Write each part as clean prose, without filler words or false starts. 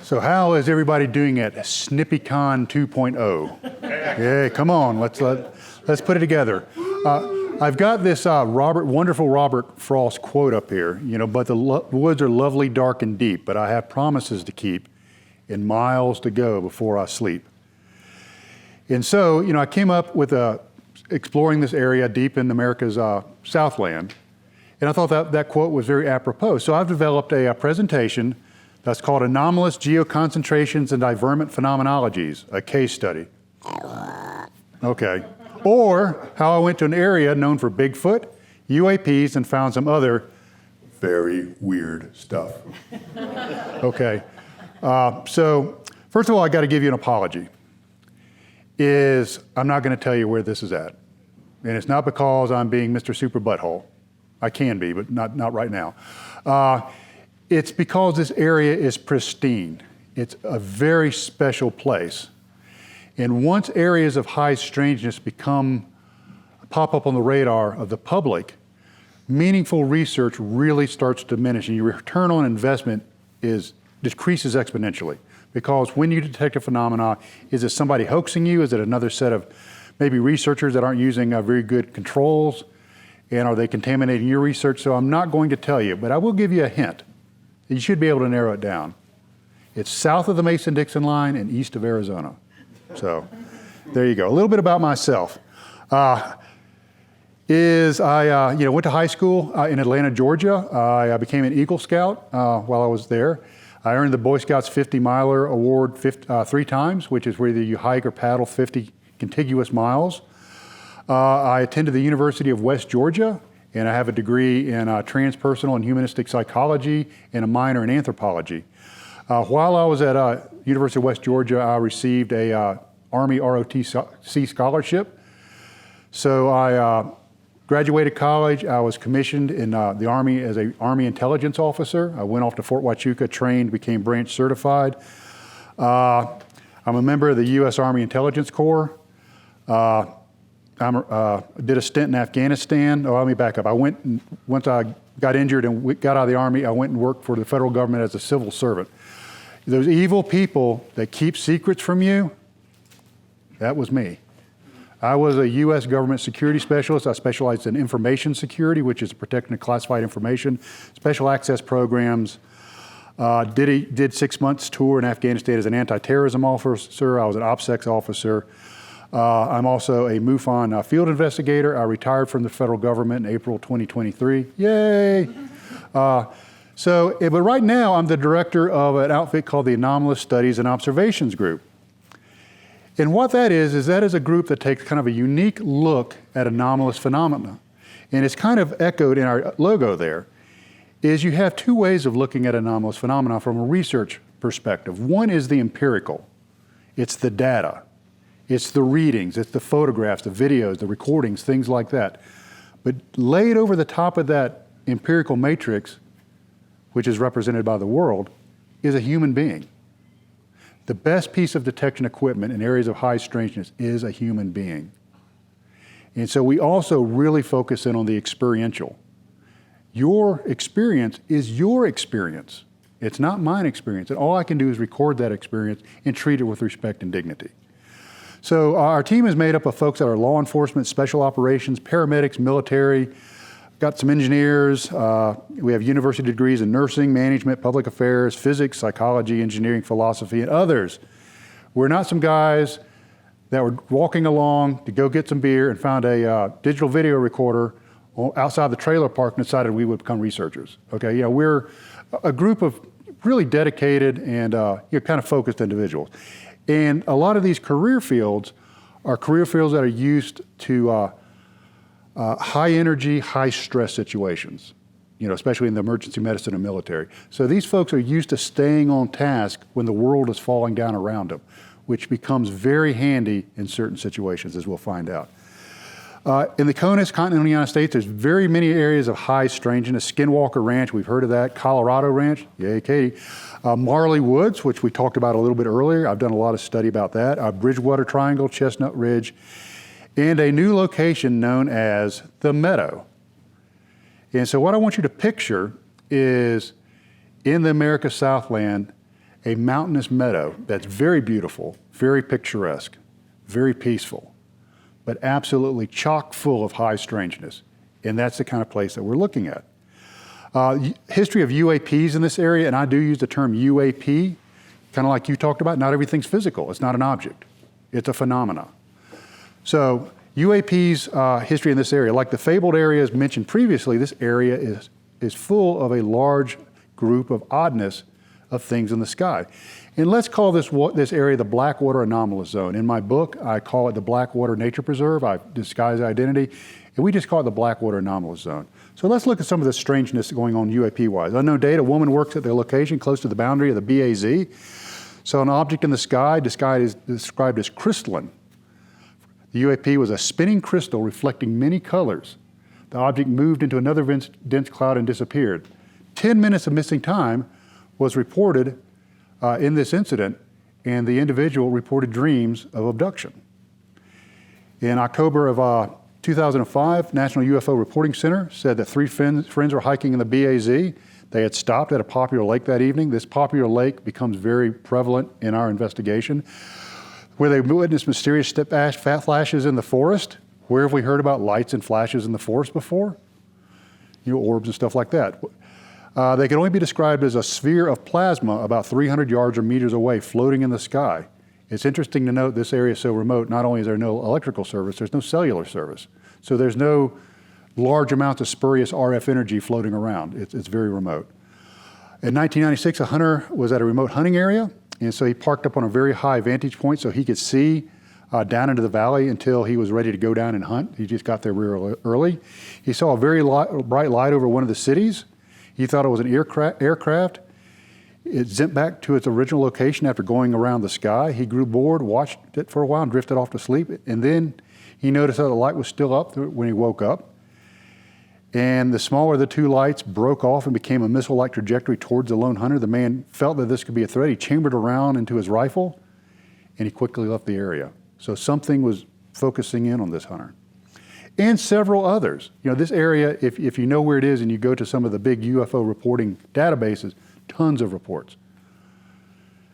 So how is everybody doing at SnippyCon 2.0? Yeah, come on, let's put it together. I've got this wonderful Robert Frost quote up here, but the woods are lovely, dark, and deep, but I have promises to keep and miles to go before I sleep. And so, I came up with exploring this area deep in America's Southland, and I thought that quote was very apropos. So I've developed a presentation that's called Anomalous Geoconcentrations and Divergent Phenomenologies, a case study. Okay. Or how I went to an area known for Bigfoot, UAPs, and found some other very weird stuff. Okay. So first of all, I got to give you an apology. I'm not going to tell you where this is at. And it's not because I'm being Mr. Super Butthole. I can be, but not right now. It's because this area is pristine. It's a very special place. And once areas of high strangeness pop up on the radar of the public, meaningful research really starts to diminish, and your return on investment decreases exponentially. Because when you detect a phenomena, is it somebody hoaxing you? Is it another set of maybe researchers that aren't using very good controls? And are they contaminating your research? So I'm not going to tell you, but I will give you a hint. You should be able to narrow it down. It's south of the Mason-Dixon line and east of Arizona. So there you go. A little bit about myself. I went to high school in Atlanta, Georgia. I became an Eagle Scout while I was there. I earned the Boy Scouts 50 Miler Award 3 times, which is where you hike or paddle 50 contiguous miles. I attended the University of West Georgia, and I have a degree in transpersonal and humanistic psychology and a minor in anthropology. While I was at University of West Georgia, I received a Army ROTC scholarship. So I graduated college. I was commissioned in the Army as an Army intelligence officer. I went off to Fort Huachuca, trained, became branch certified. I'm a member of the U.S. Army Intelligence Corps. Did a stint in Afghanistan. Let me back up. Once I got injured and got out of the Army, I went and worked for the federal government as a civil servant. Those evil people that keep secrets from you, that was me. I was a U.S. government security specialist. I specialized in information security, which is protecting classified information, special access programs. Did 6 months tour in Afghanistan as an anti-terrorism officer. I was an OPSEC officer. I'm also a MUFON field investigator. I retired from the federal government in April 2023. Yay! But right now I'm the director of an outfit called the Anomalous Studies and Observations Group. And what that is a group that takes kind of a unique look at anomalous phenomena. And it's kind of echoed in our logo there, is you have 2 ways of looking at anomalous phenomena from a research perspective. One is the empirical. It's the data. It's the readings, it's the photographs, the videos, the recordings, things like that. But laid over the top of that empirical matrix, which is represented by the world, is a human being. The best piece of detection equipment in areas of high strangeness is a human being. And so we also really focus in on the experiential. Your experience is your experience. It's not mine experience. And all I can do is record that experience and treat it with respect and dignity. So our team is made up of folks that are law enforcement, special operations, paramedics, military, got some engineers. We have university degrees in nursing, management, public affairs, physics, psychology, engineering, philosophy, and others. We're not some guys that were walking along to go get some beer and found a digital video recorder outside the trailer park and decided we would become researchers. Okay, we're a group of really dedicated and kind of focused individuals. And a lot of these career fields are career fields that are used to high energy, high stress situations, especially in the emergency medicine and military. So these folks are used to staying on task when the world is falling down around them, which becomes very handy in certain situations, as we'll find out. In the CONUS, continental United States, there's very many areas of high strangeness. Skinwalker Ranch, we've heard of that. Colorado Ranch, yay, Katie. Marley Woods, which we talked about a little bit earlier. I've done a lot of study about that. Bridgewater Triangle, Chestnut Ridge, and a new location known as The Meadow. And so what I want you to picture is in the America Southland, a mountainous meadow that's very beautiful, very picturesque, very peaceful, but absolutely chock full of high strangeness. And that's the kind of place that we're looking at. History of UAPs in this area, and I do use the term UAP, kind of like you talked about, not everything's physical. It's not an object. It's a phenomena. So UAP's history in this area, like the fabled areas mentioned previously, this area is full of a large group of oddness of things in the sky. And let's call this area the Blackwater Anomalous Zone. In my book, I call it the Blackwater Nature Preserve. I disguise identity, and we just call it the Blackwater Anomalous Zone. So let's look at some of the strangeness going on UAP-wise. Unknown date, a woman works at their location close to the boundary of the BAZ. Saw an object in the sky described as crystalline. The UAP was a spinning crystal reflecting many colors. The object moved into another dense cloud and disappeared. 10 minutes of missing time was reported in this incident, and the individual reported dreams of abduction. In October of 2005, National UFO Reporting Center said that 3 friends were hiking in the BAZ. They had stopped at a popular lake that evening. This popular lake becomes very prevalent in our investigation, where they witnessed mysterious fat flashes in the forest. Where have we heard about lights and flashes in the forest before? Orbs and stuff like that. They could only be described as a sphere of plasma about 300 yards or meters away, floating in the sky. It's interesting to note this area is so remote, not only is there no electrical service, there's no cellular service. So there's no large amounts of spurious RF energy floating around. It's very remote. In 1996, a hunter was at a remote hunting area, and so he parked up on a very high vantage point so he could see down into the valley until he was ready to go down and hunt. He just got there real early. He saw a very bright light over one of the cities. He thought it was an aircraft. It zipped back to its original location after going around the sky. He grew bored, watched it for a while, and drifted off to sleep. And then he noticed that the light was still up when he woke up. And the smaller of the 2 lights broke off and became a missile-like trajectory towards the lone hunter. The man felt that this could be a threat. He chambered around into his rifle, and he quickly left the area. So something was focusing in on this hunter. And several others. This area, if you know where it is and you go to some of the big UFO reporting databases, tons of reports.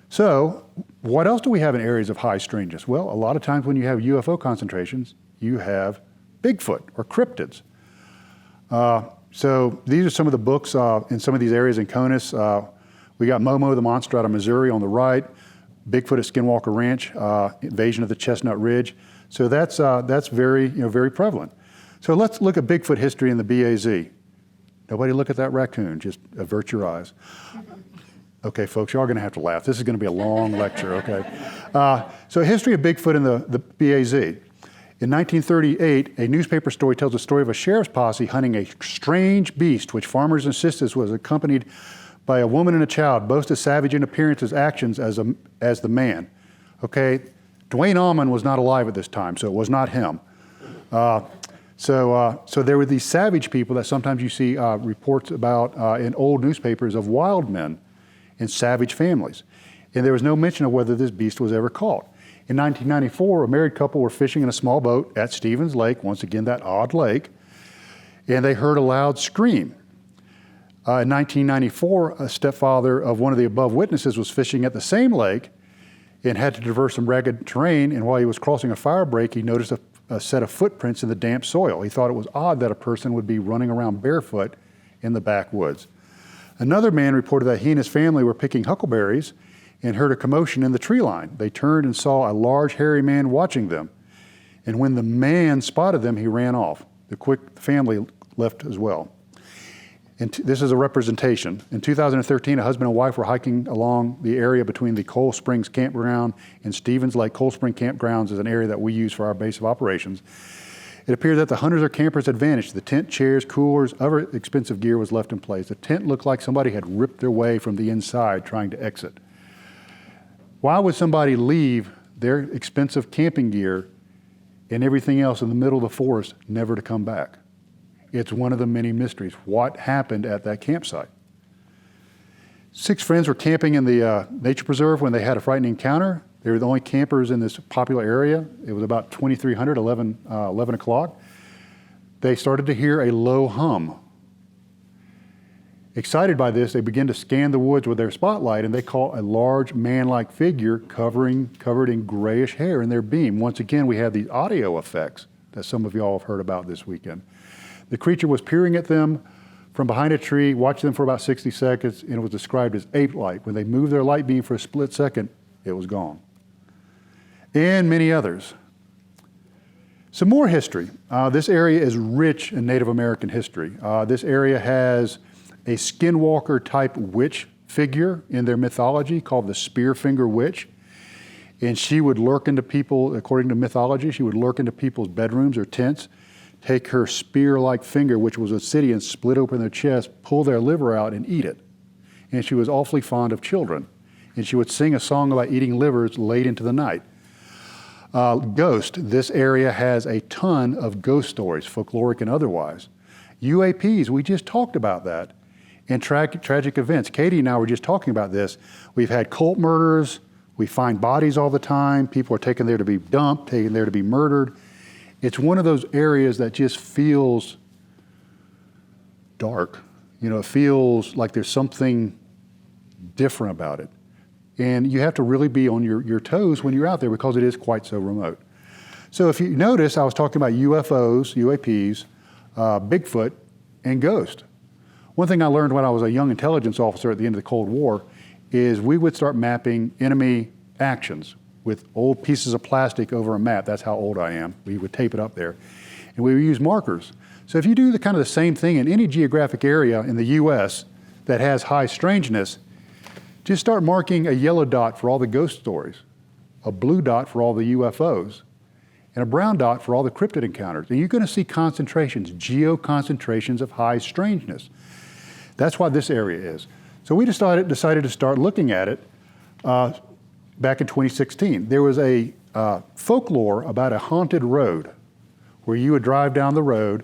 So what else do we have in areas of high strangeness? Well, a lot of times when you have UFO concentrations, you have Bigfoot or cryptids. So these are some of the books in some of these areas in CONUS. We got Momo the Monster out of Missouri on the right, Bigfoot at Skinwalker Ranch, Invasion of the Chestnut Ridge. So that's very, very prevalent. So let's look at Bigfoot history in the BAZ. Nobody look at that raccoon, just avert your eyes. Okay, folks, y'all are gonna have to laugh. This is gonna be a long lecture, okay? So history of Bigfoot in the BAZ. In 1938, a newspaper story tells the story of a sheriff's posse hunting a strange beast, which farmers insisted was accompanied by a woman and a child, both as savage in appearance as actions as the man. Okay, Dwayne Allman was not alive at this time, so it was not him. So there were these savage people that sometimes you see reports about in old newspapers of wild men in savage families. And there was no mention of whether this beast was ever caught. In 1994, a married couple were fishing in a small boat at Stevens Lake, once again that odd lake, and they heard a loud scream. In 1994, a stepfather of one of the above witnesses was fishing at the same lake and had to traverse some ragged terrain, and while he was crossing a fire break, he noticed a set of footprints in the damp soil. He thought it was odd that a person would be running around barefoot in the backwoods. Another man reported that he and his family were picking huckleberries and heard a commotion in the tree line. They turned and saw a large hairy man watching them. And when the man spotted them, he ran off. The family left as well. And this is a representation. In 2013, a husband and wife were hiking along the area between the Coal Springs Campground and Stevens Lake. Coal Spring Campgrounds is an area that we use for our base of operations. It appeared that the hunters or campers had vanished. The tent, chairs, coolers, other expensive gear was left in place. The tent looked like somebody had ripped their way from the inside trying to exit. Why would somebody leave their expensive camping gear and everything else in the middle of the forest never to come back? It's one of the many mysteries. What happened at that campsite? 6 friends were camping in the nature preserve when they had a frightening encounter. They were the only campers in this popular area. It was about 2300, 11 o'clock. They started to hear a low hum Excited by this, they begin to scan the woods with their spotlight, and they caught a large man-like figure covered in grayish hair in their beam. Once again, we have these audio effects that some of y'all have heard about this weekend. The creature was peering at them from behind a tree, watched them for about 60 seconds, and it was described as ape-like. When they moved their light beam for a split second, it was gone. And many others. Some more history. This area is rich in Native American history. This area has a skinwalker type witch figure in their mythology called the Spearfinger Witch. And she would lurk into people, according to mythology, she would lurk into people's bedrooms or tents, take her spear-like finger, which was obsidian, split open their chest, pull their liver out and eat it. And she was awfully fond of children. And she would sing a song about eating livers late into the night. Ghost, this area has a ton of ghost stories, folkloric and otherwise. UAPs, we just talked about that. And tragic events. Katie and I were just talking about this. We've had cult murders. We find bodies all the time. People are taken there to be dumped, taken there to be murdered. It's one of those areas that just feels dark. You know, it feels like there's something different about it. And you have to really be on your toes when you're out there because it is quite so remote. So if you notice, I was talking about UFOs, UAPs, Bigfoot, and ghost. One thing I learned when I was a young intelligence officer at the end of the Cold War is we would start mapping enemy actions with old pieces of plastic over a map. That's how old I am. We would tape it up there. And we would use markers. So if you do the kind of the same thing in any geographic area in the US that has high strangeness, just start marking a yellow dot for all the ghost stories, a blue dot for all the UFOs, and a brown dot for all the cryptid encounters. And you're going to see concentrations, geo-concentrations of high strangeness. That's why this area is. So we decided to start looking at it back in 2016. There was a folklore about a haunted road where you would drive down the road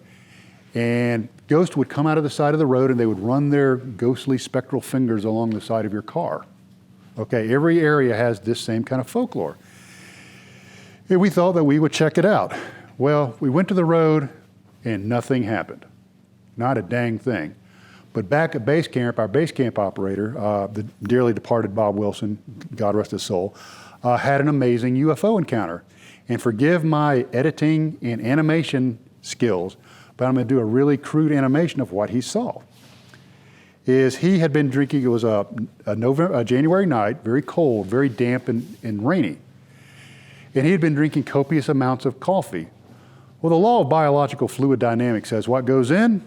and ghosts would come out of the side of the road and they would run their ghostly spectral fingers along the side of your car. Okay, every area has this same kind of folklore. And we thought that we would check it out. Well, we went to the road and nothing happened. Not a dang thing. But back at base camp, our base camp operator, the dearly departed Bob Wilson, God rest his soul, had an amazing UFO encounter. And forgive my editing and animation skills, but I'm going to do a really crude animation of what he saw. Is he had been drinking, it was a January night, very cold, very damp and rainy. And he had been drinking copious amounts of coffee. Well, the law of biological fluid dynamics says what goes in,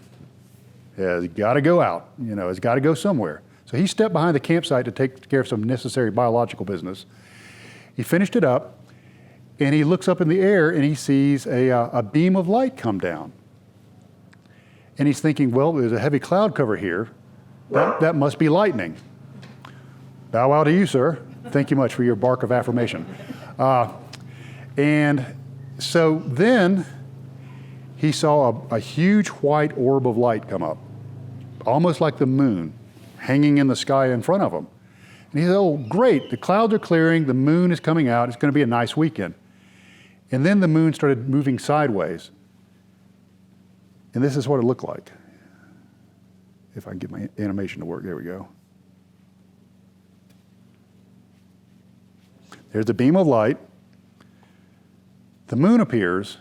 it's got to go out, you know, it's got to go somewhere. So he stepped behind the campsite to take care of some necessary biological business. He finished it up, and he looks up in the air, and he sees a beam of light come down. And he's thinking, well, there's a heavy cloud cover here. That must be lightning. Bow wow to you, sir. Thank you much for your bark of affirmation. And so then he saw a huge white orb of light come up, almost like the moon, hanging in the sky in front of him. And he said, oh, great, the clouds are clearing, the moon is coming out, it's going to be a nice weekend. And then the moon started moving sideways. And this is what it looked like. If I can get my animation to work, there we go. There's the beam of light. The moon appears.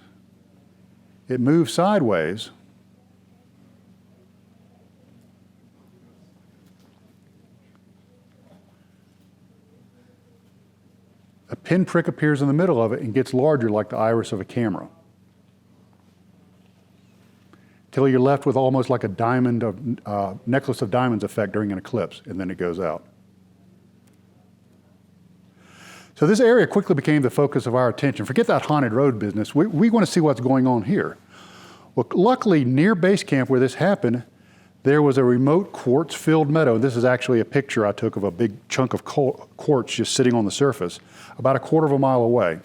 It moves sideways. A pinprick appears in the middle of it and gets larger like the iris of a camera. Till you're left with almost like a diamond of necklace of diamonds effect during an eclipse, and then it goes out. So this area quickly became the focus of our attention. Forget that haunted road business. We want to see what's going on here. Well, luckily, near base camp where this happened, there was a remote quartz-filled meadow. This is actually a picture I took of a big chunk of quartz just sitting on the surface, about a quarter of a mile away.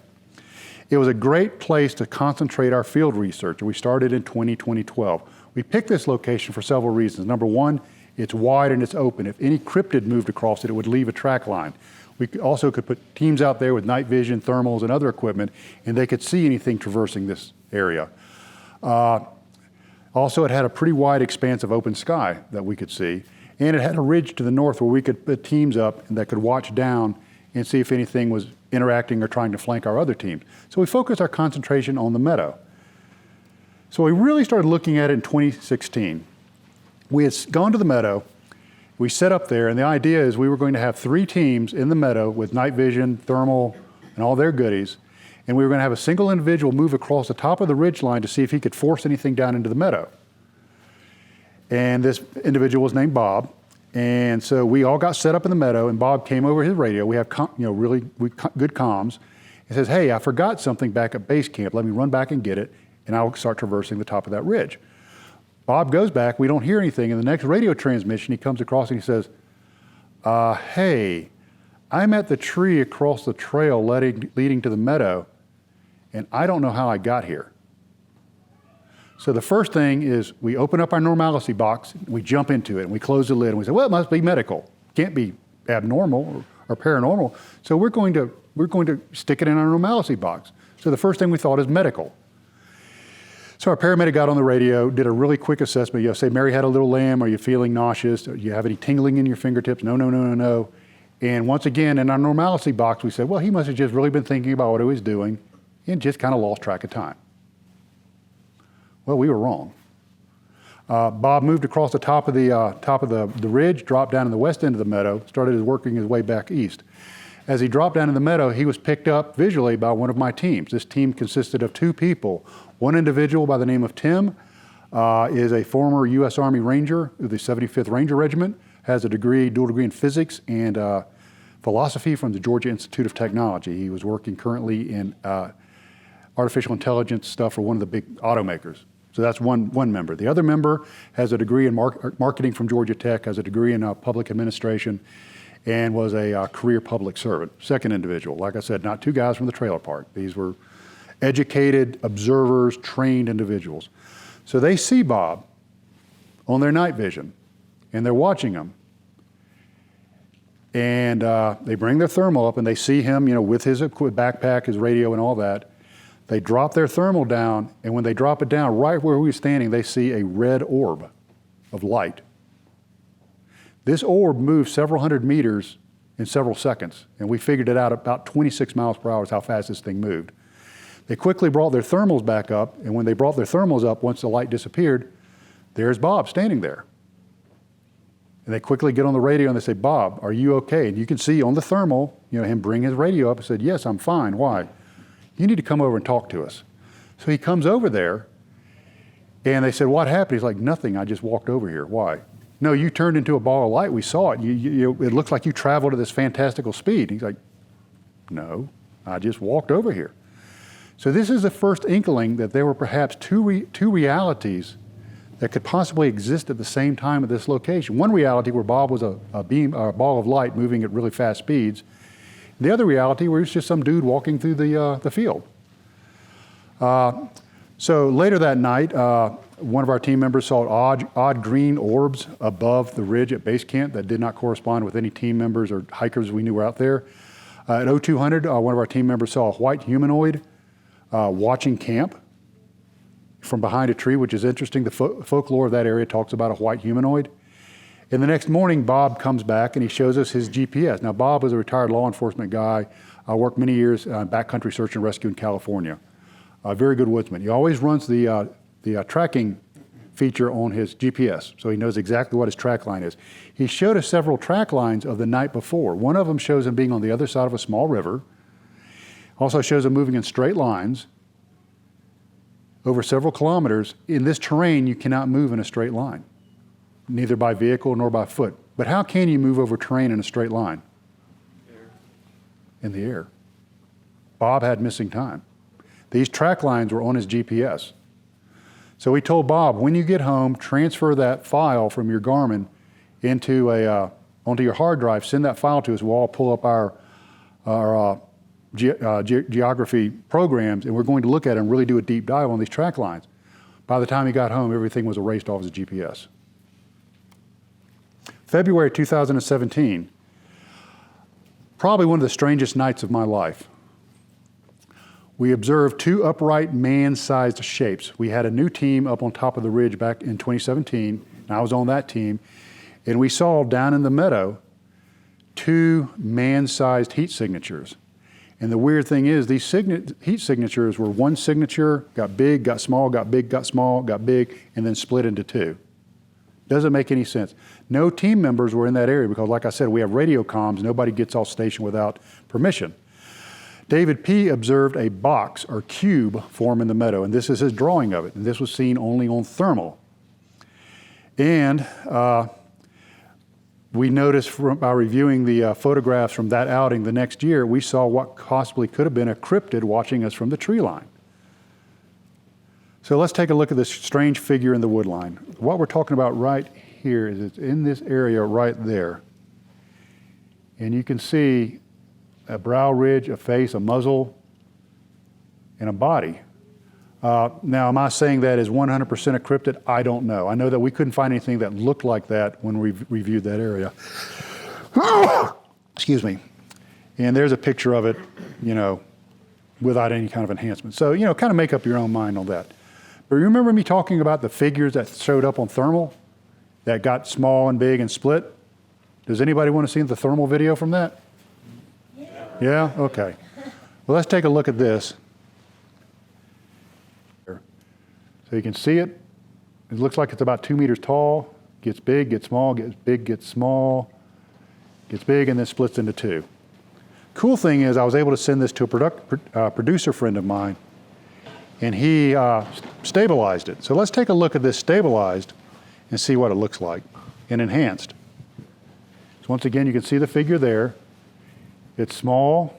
It was a great place to concentrate our field research, and we started in 2012. We picked this location for several reasons. Number one, it's wide and it's open. If any cryptid moved across it, it would leave a track line. We also could put teams out there with night vision, thermals, and other equipment, and they could see anything traversing this area. Also, it had a pretty wide expanse of open sky that we could see. And it had a ridge to the north where we could put teams up that could watch down and see if anything was interacting or trying to flank our other teams. So we focused our concentration on the meadow. So we really started looking at it in 2016. We had gone to the meadow, we set up there, and the idea is we were going to have 3 teams in the meadow with night vision, thermal, and all their goodies, and we were going to have a single individual move across the top of the ridge line to see if he could force anything down into the meadow. And this individual was named Bob. And so we all got set up in the meadow, and Bob came over his radio. We have really good comms. He says, hey, I forgot something back at base camp. Let me run back and get it, and I'll start traversing the top of that ridge. Bob goes back. We don't hear anything. In the next radio transmission, he comes across and he says, hey, I'm at the tree across the trail leading to the meadow, and I don't know how I got here. So the first thing is we open up our normalcy box, we jump into it, and we close the lid, and we say, well, it must be medical. Can't be abnormal or paranormal. So we're going to stick it in our normalcy box. So the first thing we thought is medical. So our paramedic got on the radio, did a really quick assessment. Say, Mary had a little lamb. Are you feeling nauseous? Do you have any tingling in your fingertips? No, no, no, no, no. And once again, in our normalcy box, we said, well, he must have just really been thinking about what he was doing and just kind of lost track of time. Well, we were wrong. Bob moved across the top of the ridge, dropped down in the west end of the meadow, started working his way back east. As he dropped down in the meadow, he was picked up visually by one of my teams. This team consisted of 2 people. One individual by the name of Tim is a former U.S. Army Ranger of the 75th Ranger Regiment, has a dual degree in physics and philosophy from the Georgia Institute of Technology. He was working currently in artificial intelligence stuff for one of the big automakers. So that's one member. The other member has a degree in marketing from Georgia Tech, has a degree in public administration, and was a career public servant. Second individual, like I said, not 2 guys from the trailer park. These were educated, observers, trained individuals. So they see Bob on their night vision, and they're watching him. And they bring their thermal up, and they see him, with his backpack, his radio, and all that. They drop their thermal down, and when they drop it down, right where we were standing, they see a red orb of light. This orb moved several hundred meters in several seconds, and we figured it out about 26 miles per hour is how fast this thing moved. They quickly brought their thermals back up, and when they brought their thermals up, once the light disappeared, there's Bob standing there. And they quickly get on the radio and they say, Bob, are you okay? And you can see on the thermal, him bring his radio up and said, yes, I'm fine. Why? You need to come over and talk to us. So he comes over there, and they said, what happened? He's like, nothing, I just walked over here. Why? No, you turned into a ball of light. We saw it. It looks like you traveled at this fantastical speed. He's like, no, I just walked over here. So this is the first inkling that there were perhaps two realities that could possibly exist at the same time at this location. One reality where Bob was a ball of light moving at really fast speeds. The other reality where he was just some dude walking through the field. So later that night, one of our team members saw odd green orbs above the ridge at base camp that did not correspond with any team members or hikers we knew were out there. At 0200, one of our team members saw a white humanoid watching camp from behind a tree, which is interesting. The folklore of that area talks about a white humanoid. And the next morning, Bob comes back and he shows us his GPS. Now, Bob was a retired law enforcement guy. I worked many years backcountry search and rescue in California. A very good woodsman. He always runs the tracking feature on his GPS, so he knows exactly what his track line is. He showed us several track lines of the night before. One of them shows him being on the other side of a small river. Also shows him moving in straight lines over several kilometers. In this terrain, you cannot move in a straight line, neither by vehicle nor by foot. But how can you move over terrain in a straight line? In the air. Bob had missing time. These track lines were on his GPS. So we told Bob, when you get home, transfer that file from your Garmin onto your hard drive, send that file to us. We'll all pull up our geography programs, and we're going to look at it and really do a deep dive on these track lines. By the time he got home, everything was erased off his GPS. February 2017, probably one of the strangest nights of my life. We observed 2 upright man-sized shapes. We had a new team up on top of the ridge back in 2017, and I was on that team. And we saw down in the meadow 2 man-sized heat signatures. And the weird thing is these heat signatures were one signature, got big, got small, got big, got small, got big, and then split into 2. Doesn't make any sense. No team members were in that area because, like I said, we have radio comms. Nobody gets off station without permission. David P. observed a box or cube form in the meadow, and this is his drawing of it. And this was seen only on thermal. And we noticed by reviewing the photographs from that outing the next year, we saw what possibly could have been a cryptid watching us from the tree line. So let's take a look at this strange figure in the wood line. What we're talking about right here is it's in this area right there. And you can see a brow ridge, a face, a muzzle, and a body. Now, am I saying that is 100% a cryptid? I don't know. I know that we couldn't find anything that looked like that when we reviewed that area. Excuse me. And there's a picture of it, you know, without any kind of enhancement. So, you know, kind of make up your own mind on that. But remember me talking about the figures that showed up on thermal that got small and big and split? Does anybody want to see the thermal video from that? Yeah? Okay. Well, let's take a look at this. So you can see it. It looks like it's about 2 meters tall, gets big, gets small, gets big, gets small, gets big, and then splits into 2. Cool thing is I was able to send this to a producer friend of mine, and he stabilized it. So let's take a look at this stabilized and see what it looks like and enhanced. So once again, you can see the figure there. It's small,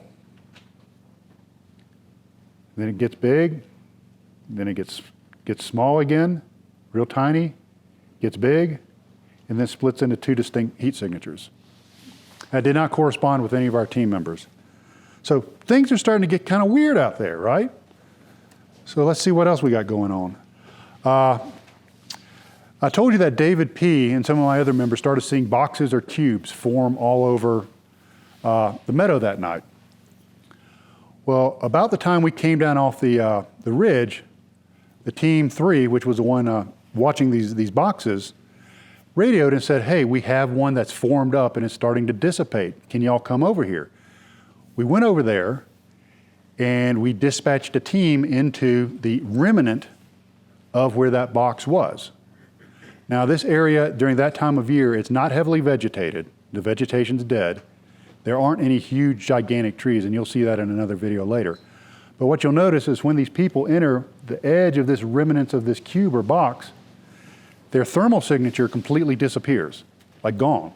then it gets big, then it gets small again, real tiny, gets big, and then splits into 2 distinct heat signatures. That did not correspond with any of our team members. So things are starting to get kind of weird out there, right? So let's see what else we got going on. I told you that David P. and some of my other members started seeing boxes or cubes form all over the meadow that night. Well, about the time we came down off the ridge, the team 3, which was the one watching these boxes, radioed and said, hey, we have one that's formed up and it's starting to dissipate. Can y'all come over here? We went over there and we dispatched a team into the remnant of where that box was. Now this area during that time of year, it's not heavily vegetated. The vegetation's dead. There aren't any huge gigantic trees, and you'll see that in another video later. But what you'll notice is when these people enter the edge of this remnants of this cube or box, their thermal signature completely disappears, like gone.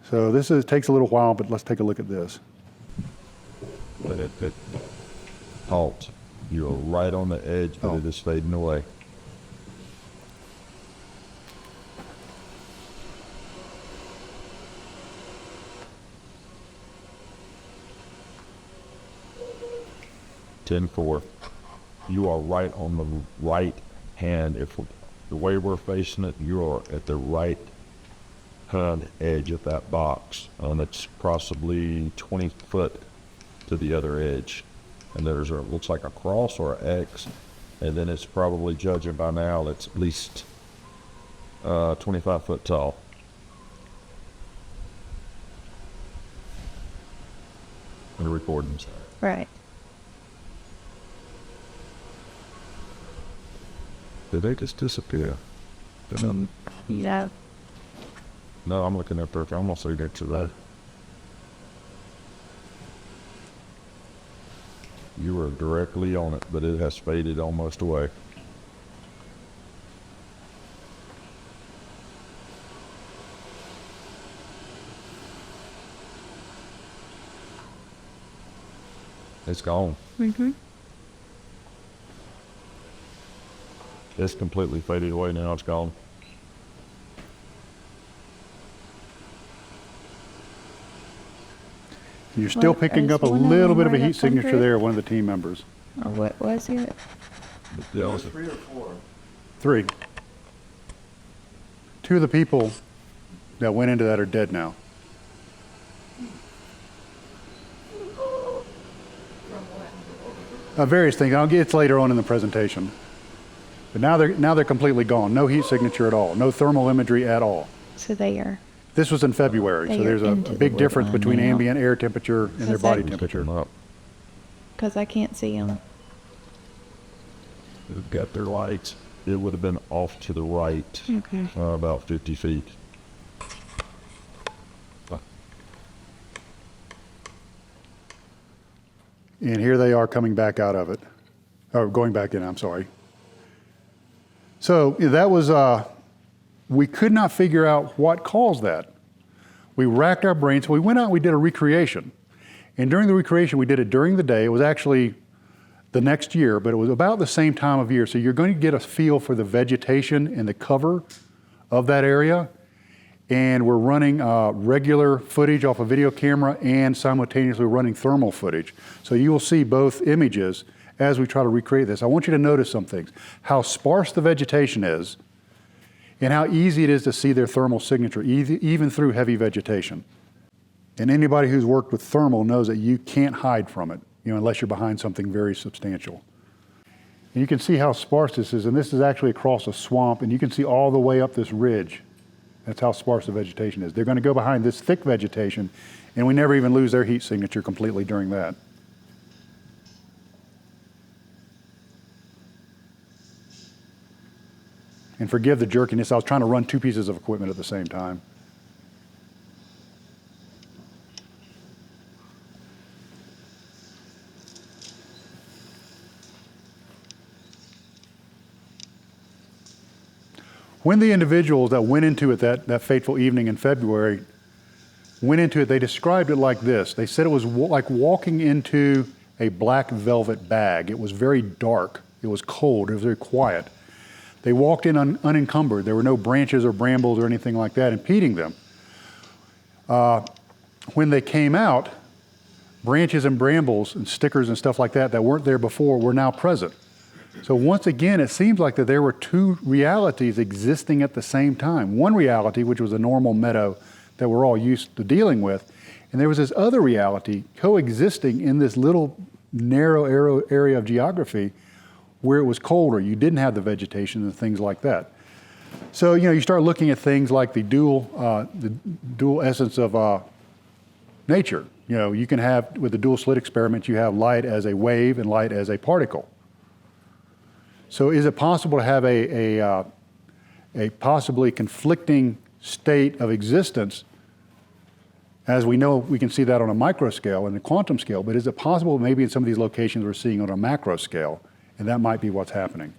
So this takes a little while, but let's take a look at this. But it halt. You're right on the edge, but it is fading away. (10-4). You are right on the right hand. If the way we're facing it, you are at the right hand edge of that box, and it's possibly 20 foot to the other edge. And there's looks like a cross or an X, and then it's probably, judging by now, it's at least 25 foot tall. And the recordings. Right. Did they just disappear? Yeah. No, I'm looking at their, I'm gonna see next to that. You were directly on it, but it has faded almost away. It's gone. Mm-hmm. It's completely faded away now. It's gone. You're still picking up a little bit of a heat signature there, one of the team members. Or what was it? Yeah, was 3 or 4? 3. 2 of the people that went into that are dead now. Various things. I'll get it later on in the presentation. But now they're completely gone. No heat signature at all. No thermal imagery at all. So they are. This was in February, so They are there's a into the big difference woodline between now. ambient air temperature and their Because body that- Pick temperature. them up. Because I can't see them. They've got their lights. It would have been off to the right, Okay. about 50 feet. And here they are coming back out of it. Or going back in, I'm sorry. So that was, we could not figure out what caused that. We racked our brains. So we went out and we did a recreation. And during the recreation, we did it during the day. It was actually the next year, but it was about the same time of year. So you're going to get a feel for the vegetation and the cover of that area. And we're running regular footage off a video camera and simultaneously running thermal footage. So you will see both images as we try to recreate this. I want you to notice some things. How sparse the vegetation is and how easy it is to see their thermal signature, even through heavy vegetation. And anybody who's worked with thermal knows that you can't hide from it, unless you're behind something very substantial. And you can see how sparse this is, and this is actually across a swamp, and you can see all the way up this ridge. That's how sparse the vegetation is. They're going to go behind this thick vegetation, and we never even lose their heat signature completely during that. And forgive the jerkiness, I was trying to run two pieces of equipment at the same time. When the individuals that went into it that fateful evening in February went into it, they described it like this. They said it was like walking into a black velvet bag. It was very dark. It was cold. It was very quiet. They walked in unencumbered. There were no branches or brambles or anything like that impeding them. When they came out, branches and brambles and stickers and stuff like that weren't there before were now present. So once again, it seems like that there were two realities existing at the same time. One reality, which was a normal meadow that we're all used to dealing with, and there was this other reality coexisting in this little narrow area of geography where it was colder. You didn't have the vegetation and things like that. So, you start looking at things like the dual essence of nature. You can have, with the dual slit experiment, you have light as a wave and light as a particle. So is it possible to have a possibly conflicting state of existence? As we know, we can see that on a micro scale and a quantum scale, but is it possible maybe in some of these locations we're seeing on a macro scale, and that might be what's happening?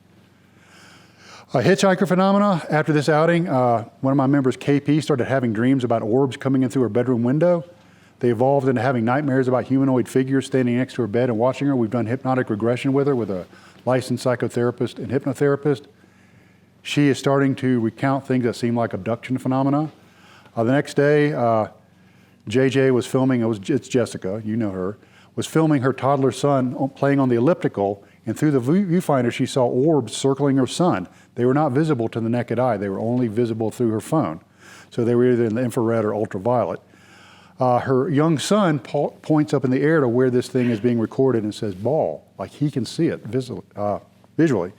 A hitchhiker phenomena, after this outing, one of my members, KP, started having dreams about orbs coming in through her bedroom window. They evolved into having nightmares about humanoid figures standing next to her bed and watching her. We've done hypnotic regression with her with a licensed psychotherapist and hypnotherapist. She is starting to recount things that seem like abduction phenomena. The next day, JJ was filming, it's Jessica, you know her, was filming her toddler son playing on the elliptical, and through the viewfinder she saw orbs circling her son. They were not visible to the naked eye, they were only visible through her phone. So they were either in the infrared or ultraviolet. Her young son points up in the air to where this thing is being recorded and says ball, like he can see it visually.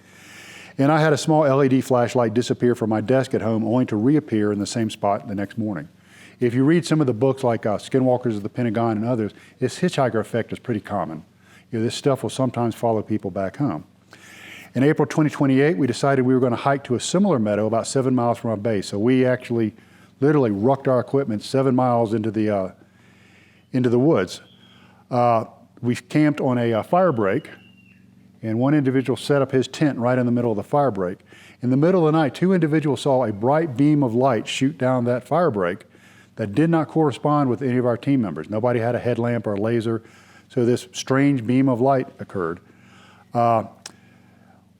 And I had a small LED flashlight disappear from my desk at home only to reappear in the same spot the next morning. If you read some of the books like Skinwalkers of the Pentagon and others, this hitchhiker effect is pretty common. This stuff will sometimes follow people back home. In April 2028, we decided we were going to hike to a similar meadow about 7 miles from our base. So we actually literally rucked our equipment 7 miles into the woods. We camped on a fire break, and one individual set up his tent right in the middle of the fire break. In the middle of the night, two individuals saw a bright beam of light shoot down that fire break that did not correspond with any of our team members. Nobody had a headlamp or a laser, so this strange beam of light occurred.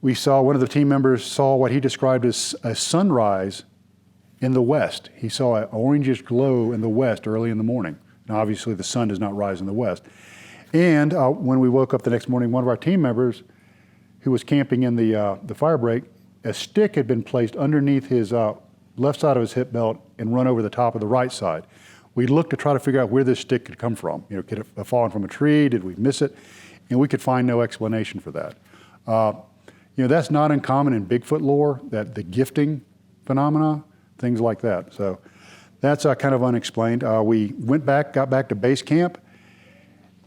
We saw one of the team members saw what he described as a sunrise in the west. He saw an orangish glow in the west early in the morning. Now, obviously, the sun does not rise in the west. And when we woke up the next morning, one of our team members who was camping in the fire break, a stick had been placed underneath his left side of his hip belt and run over the top of the right side. We looked to try to figure out where this stick could come from. Could it have fallen from a tree? Did we miss it? And we could find no explanation for that. That's not uncommon in Bigfoot lore, that the gifting phenomena, things like that. So that's kind of unexplained. We got back to base camp,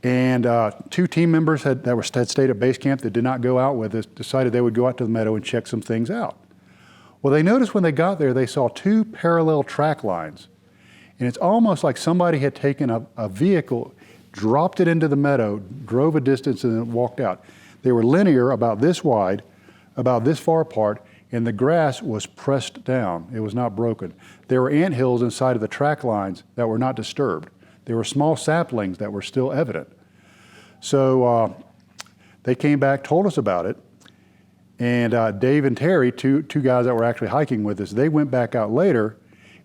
and 2 team members had stayed at base camp that did not go out with us decided they would go out to the meadow and check some things out. Well, they noticed when they got there, they saw 2 parallel track lines. And it's almost like somebody had taken a vehicle, dropped it into the meadow, drove a distance, and then walked out. They were linear, about this wide, about this far apart, and the grass was pressed down. It was not broken. There were anthills inside of the track lines that were not disturbed. There were small saplings that were still evident. So they came back, told us about it, and Dave and Terry, two guys that were actually hiking with us, they went back out later,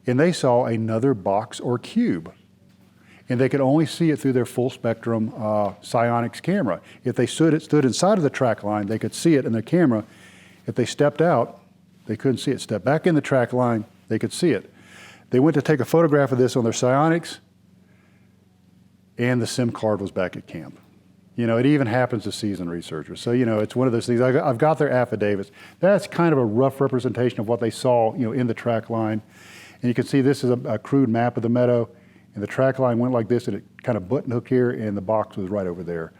and they saw another box or cube. And they could only see it through their full spectrum psionics camera. If they stood inside of the track line, they could see it in their camera. If they stepped out, they couldn't see it. Step back in the track line, they could see it. They went to take a photograph of this on their psionics, and the SIM card was back at camp. It even happens to seasoned researchers. So, it's one of those things. I've got their affidavits. That's kind of a rough representation of what they saw, in the track line. And you can see this is a crude map of the meadow, and the track line went like this, and it kind of button hook here, and the box was right over there.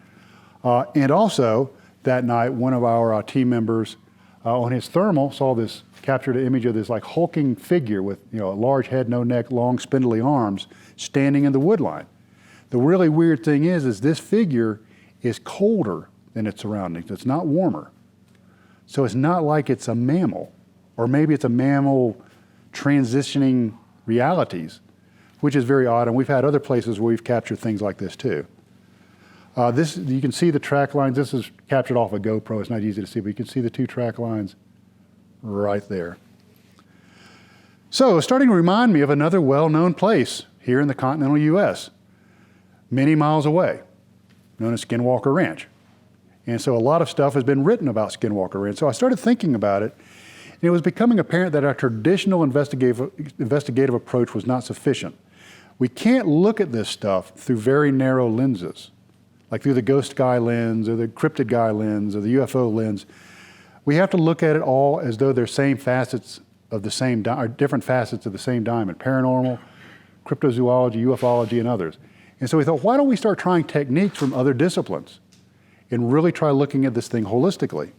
And also, that night, one of our team members on his thermal captured an image of this like hulking figure with, a large head, no neck, long spindly arms, standing in the wood line. The really weird thing is this figure is colder than its surroundings. It's not warmer. So it's not like it's a mammal, or maybe it's a mammal transitioning realities, which is very odd. And we've had other places where we've captured things like this too. You can see the track lines. This is captured off a GoPro. It's not easy to see, but you can see the 2 track lines right there. So it's starting to remind me of another well-known place here in the continental U.S., many miles away, known as Skinwalker Ranch. And so a lot of stuff has been written about Skinwalker Ranch. So I started thinking about it, and it was becoming apparent that our traditional investigative approach was not sufficient. We can't look at this stuff through very narrow lenses, like through the ghost guy lens or the cryptid guy lens or the UFO lens. We have to look at it all as though they're same facets of the same, or different facets of the same diamond: paranormal, cryptozoology, ufology, and others. And so we thought, why don't we start trying techniques from other disciplines and really try looking at this thing holistically?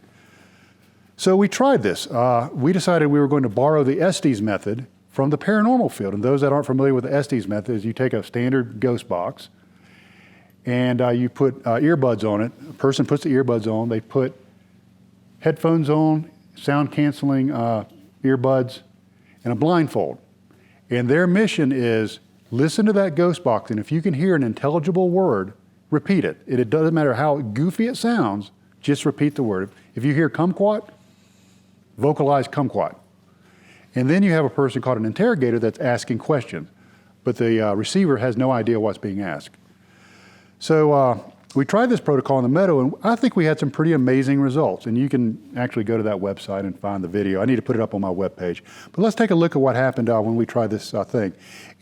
So we tried this. We decided we were going to borrow the Estes method from the paranormal field. And those that aren't familiar with the Estes method, is you take a standard ghost box and you put earbuds on it. A person puts the earbuds on. They put headphones on, sound canceling earbuds, and a blindfold. And their mission is listen to that ghost box, and if you can hear an intelligible word, repeat it. It doesn't matter how goofy it sounds, just repeat the word. If you hear kumquat, vocalize kumquat. And then you have a person called an interrogator that's asking questions, but the receiver has no idea what's being asked. So we tried this protocol in the meadow, and I think we had some pretty amazing results. And you can actually go to that website and find the video. I need to put it up on my webpage. But let's take a look at what happened when we tried this thing.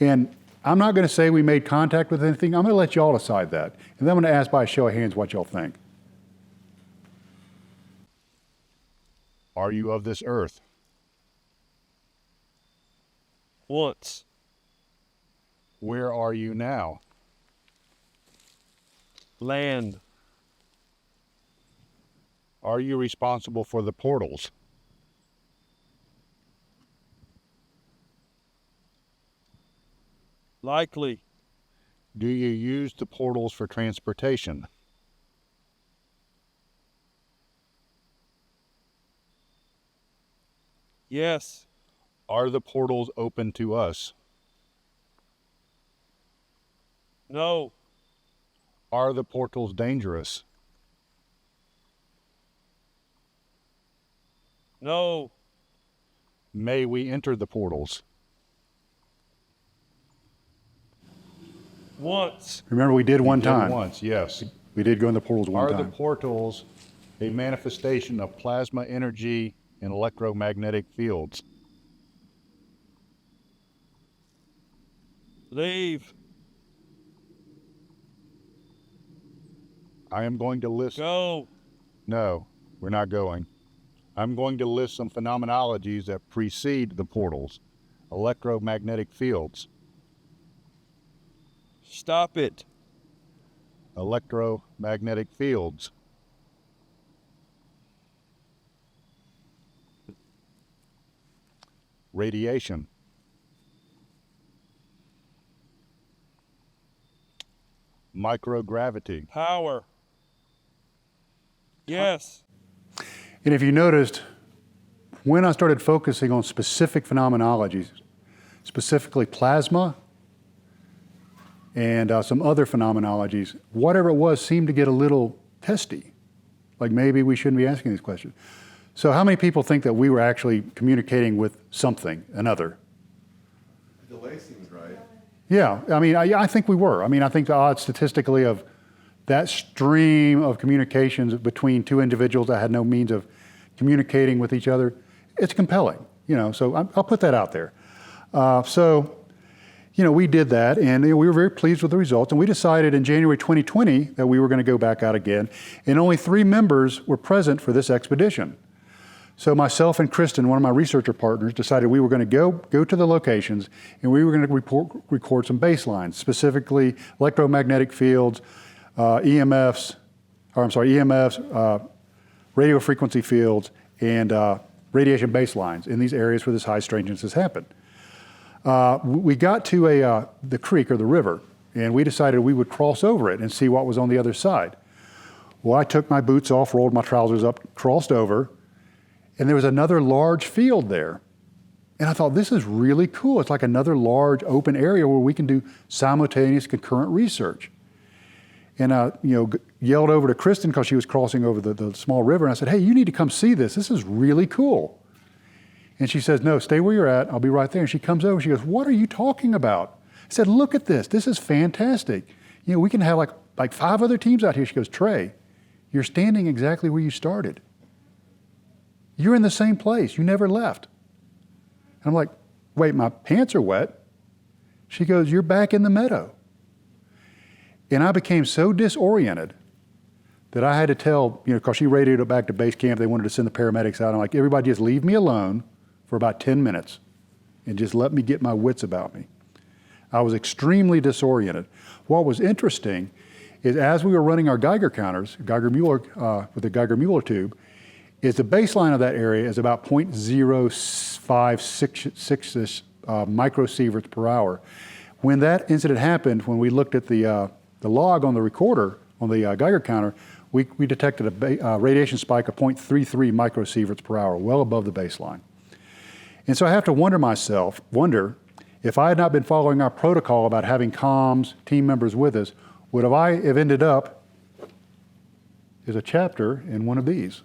And I'm not going to say we made contact with anything. I'm going to let y'all decide that. And then I'm going to ask by a show of hands what y'all think. Are you of this earth? Once. Where are you now? Land. Are you responsible for the portals? Likely. Do you use the portals for transportation? Yes. Are the portals open to us? No. Are the portals dangerous? No. May we enter the portals? Once. Remember, we did one time. Once, yes. We did go in the portals one Are time. the portals a manifestation of plasma energy and electromagnetic fields? Leave. I am going to list. Go. No, we're not going. I'm going to list some phenomenologies that precede the portals. Electromagnetic fields. Stop it. Electromagnetic fields. Radiation. Microgravity. Power. Yes. And if you noticed, when I started focusing on specific phenomenologies, specifically plasma and some other phenomenologies, whatever it was seemed to get a little testy. Like maybe we shouldn't be asking these questions. So how many people think that we were actually communicating with something, another? The delay seems right. Yeah, I mean, I think we were. I mean, I think the odds statistically of that stream of communications between two individuals that had no means of communicating with each other, it's compelling, you know, so I'll put that out there. We did that, and we were very pleased with the results, and we decided in January 2020 that we were going to go back out again, and only 3 members were present for this expedition. So myself and Kristen, one of my researcher partners, decided we were going to go to the locations, and we were going to record some baselines, specifically electromagnetic fields, EMFs, radio frequency fields, and radiation baselines in these areas where this high strangeness has happened. We got to the creek or the river, and we decided we would cross over it and see what was on the other side. Well, I took my boots off, rolled my trousers up, crossed over, and there was another large field there. And I thought, this is really cool. It's like another large open area where we can do simultaneous concurrent research. And I yelled over to Kristen because she was crossing over the small river, and I said, hey, you need to come see this. This is really cool. And she says, no, stay where you're at. I'll be right there. And she comes over. She goes, what are you talking about? I said, look at this. This is fantastic. We can have like 5 other teams out here. She goes, Trey, you're standing exactly where you started. You're in the same place. You never left. And I'm like, wait, my pants are wet. She goes, you're back in the meadow. And I became so disoriented that I had to tell, because she radioed it back to base camp. They wanted to send the paramedics out. I'm like, everybody just leave me alone for about 10 minutes and just let me get my wits about me. I was extremely disoriented. What was interesting is as we were running our Geiger counters, with the Geiger-Muller tube, is the baseline of that area is about 0.0566 microsieverts per hour. When that incident happened, when we looked at the log on the recorder, on the Geiger counter, we detected a radiation spike of 0.33 microsieverts per hour, well above the baseline. And so I have to wonder if I had not been following our protocol about having comms, team members with us, would I have ended up as a chapter in one of these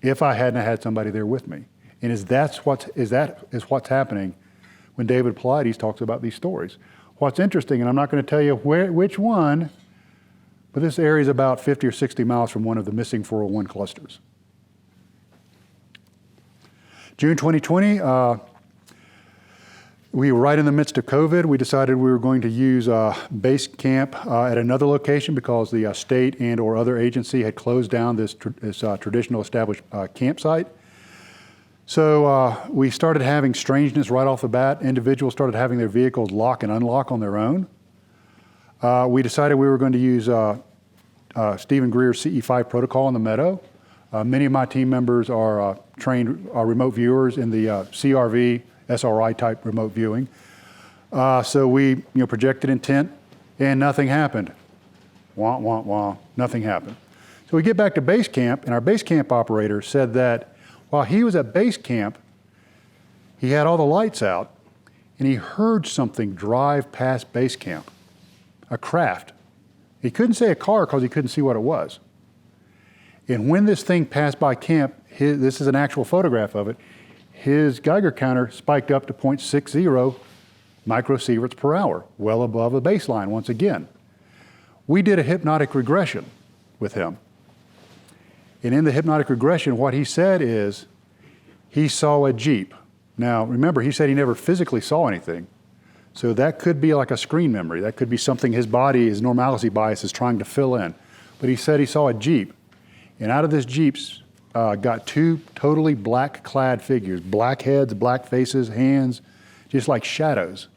if I hadn't had somebody there with me? And is what's happening when David Pilates talks about these stories. What's interesting, and I'm not going to tell you which one, but this area is about 50 or 60 miles from one of the missing 401 clusters. June 2020, we were right in the midst of COVID. We decided we were going to use base camp at another location because the state and or other agency had closed down this traditional established campsite. So we started having strangeness right off the bat. Individuals started having their vehicles lock and unlock on their own. We decided we were going to use Stephen Greer's CE5 protocol in the meadow. Many of my team members are trained remote viewers in the CRV, SRI type remote viewing. So we projected intent and nothing happened. Wah, wah, wah, nothing happened. So we get back to base camp, and our base camp operator said that while he was at base camp, he had all the lights out, and he heard something drive past base camp, a craft. He couldn't say a car because he couldn't see what it was. And when this thing passed by camp, this is an actual photograph of it, his Geiger counter spiked up to 0.60 microsieverts per hour, well above the baseline once again. We did a hypnotic regression with him. And in the hypnotic regression, what he said is he saw a Jeep. Now, remember, he said he never physically saw anything. So that could be like a screen memory. That could be something his body, his normalcy bias is trying to fill in. But he said he saw a Jeep. And out of this Jeep's got two totally black-clad figures, black heads, black faces, hands, just like shadows.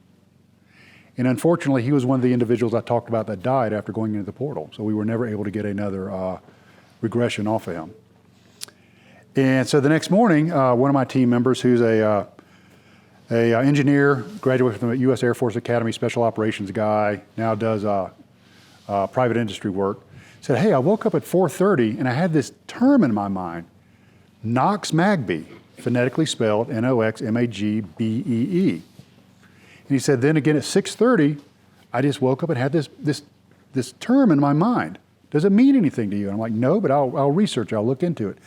And unfortunately, he was one of the individuals I talked about that died after going into the portal. So we were never able to get another regression off of him. And so the next morning, one of my team members, who's a engineer, graduated from the U.S. Air Force Academy, special operations guy, now does private industry work, said, hey, I woke up at 4:30 and I had this term in my mind, Knox Magbee, phonetically spelled Noxmagbee. And he said, then again at 6:30, I just woke up and had this term in my mind. Does it mean anything to you? And I'm like, no, but I'll research it, I'll look into it.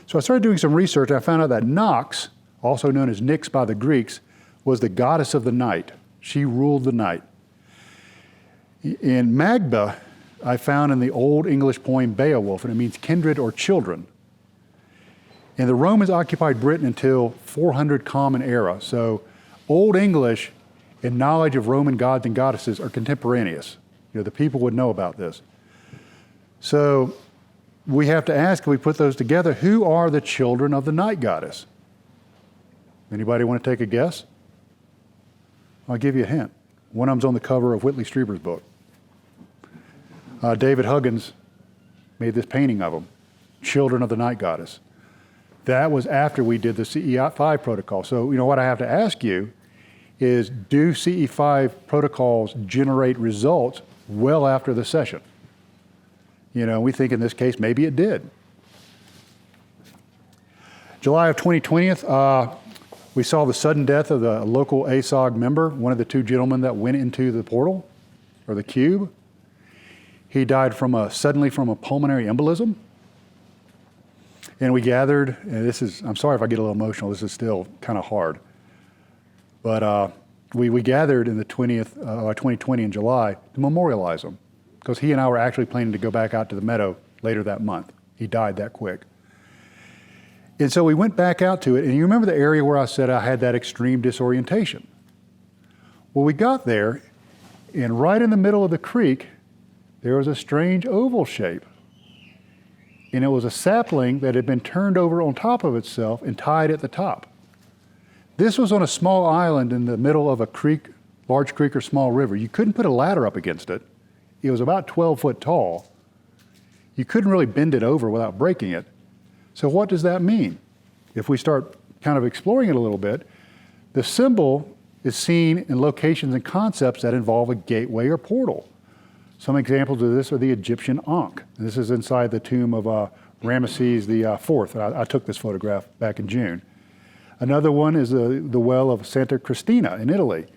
So I started doing some research. I found out that Nox, also known as Nyx by the Greeks, was the goddess of the night. She ruled the night. In Magba, I found in the Old English poem Beowulf, and it means kindred or children. And the Romans occupied Britain until 400 Common Era. So Old English and knowledge of Roman gods and goddesses are contemporaneous. The people would know about this. So we have to ask, if we put those together, who are the children of the night goddess? Anybody want to take a guess? I'll give you a hint. One of them's on the cover of Whitley Strieber's book. David Huggins made this painting of them, Children of the Night Goddess. That was after we did the CE5 protocol. So, what I have to ask you is, do CE5 protocols generate results well after the session? We think in this case, maybe it did. July of 2020, we saw the sudden death of the local ASOG member, one of the two gentlemen that went into the portal, or the cube. He died suddenly from a pulmonary embolism. And we gathered, and I'm sorry if I get a little emotional, this is still kind of hard. But we gathered in the 2020 in July to memorialize him, because he and I were actually planning to go back out to the meadow later that month. He died that quick. And so we went back out to it, and you remember the area where I said I had that extreme disorientation? Well, we got there, and right in the middle of the creek, there was a strange oval shape. And it was a sapling that had been turned over on top of itself and tied at the top. This was on a small island in the middle of a creek, large creek or small river. You couldn't put a ladder up against it. It was about 12 foot tall. You couldn't really bend it over without breaking it. So what does that mean? If we start kind of exploring it a little bit, the symbol is seen in locations and concepts that involve a gateway or portal. Some examples of this are the Egyptian Ankh. This is inside the tomb of Ramesses IV. I took this photograph back in June. Another one is the well of Santa Cristina in Italy.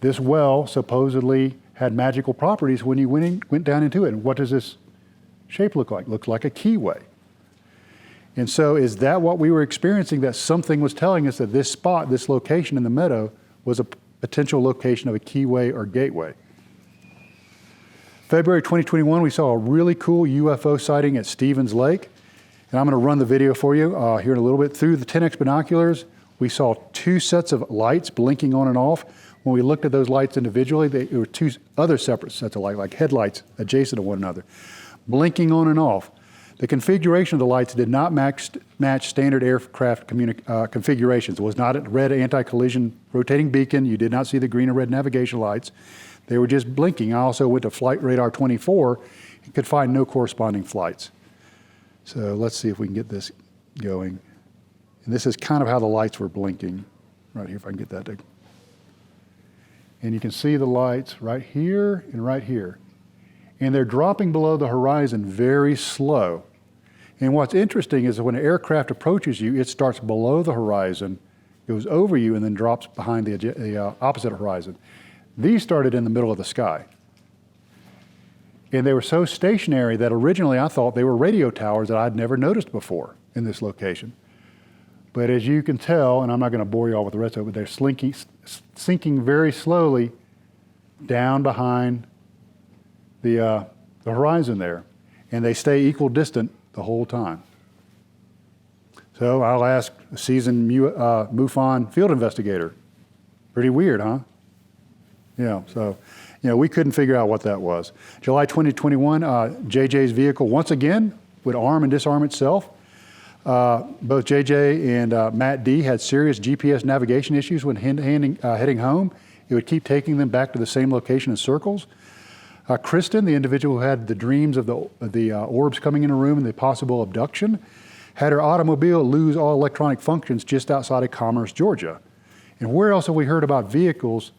This well supposedly had magical properties when you went down into it. And what does this shape look like? It looks like a keyway. And so is that what we were experiencing, that something was telling us that this spot, this location in the meadow, was a potential location of a keyway or gateway? February 2021, we saw a really cool UFO sighting at Stevens Lake. And I'm going to run the video for you here in a little bit. Through the 10X binoculars, we saw two sets of lights blinking on and off. When we looked at those lights individually, there were two other separate sets of lights, like headlights adjacent to one another, blinking on and off. The configuration of the lights did not match standard aircraft configurations. It was not a red anti-collision rotating beacon. You did not see the green or red navigation lights. They were just blinking. I also went to Flight Radar 24 and could find no corresponding flights. So let's see if we can get this going. And this is kind of how the lights were blinking. Right here, if I can get that to. And you can see the lights right here and right here. And they're dropping below the horizon very slow. And what's interesting is that when an aircraft approaches you, it starts below the horizon, goes over you, and then drops behind the opposite horizon. These started in the middle of the sky. And they were so stationary that originally I thought they were radio towers that I'd never noticed before in this location. But as you can tell, and I'm not going to bore you all with the rest of it, but they're sinking very slowly down behind the horizon there. And they stay equal distant the whole time. So I'll ask a seasoned MUFON field investigator. Pretty weird, huh? So we couldn't figure out what that was. July 2021, JJ's vehicle once again would arm and disarm itself. Both JJ and Matt D had serious GPS navigation issues when heading home. It would keep taking them back to the same location in circles. Kristen, the individual who had the dreams of the orbs coming in a room and the possible abduction, had her automobile lose all electronic functions just outside of Commerce, Georgia. And where else have we heard about vehicles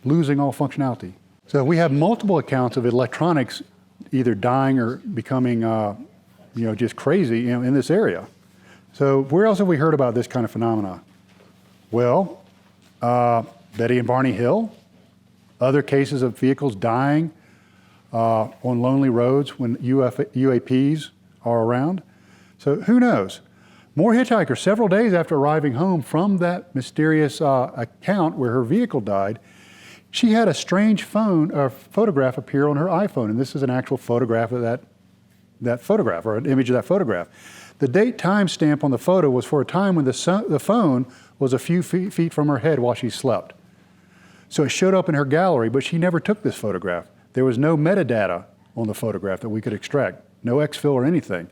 losing all functionality? So we have multiple accounts of electronics either dying or becoming, just crazy in this area. So where else have we heard about this kind of phenomena? Well, Betty and Barney Hill, other cases of vehicles dying on lonely roads when UAPs are around. So who knows? More hitchhikers, several days after arriving home from that mysterious account where her vehicle died, she had a strange photograph appear on her iPhone, and this is an actual photograph of that photograph, or an image of that photograph. The date timestamp on the photo was for a time when the phone was a few feet from her head while she slept. So it showed up in her gallery, but she never took this photograph. There was no metadata on the photograph that we could extract, no exfil or anything.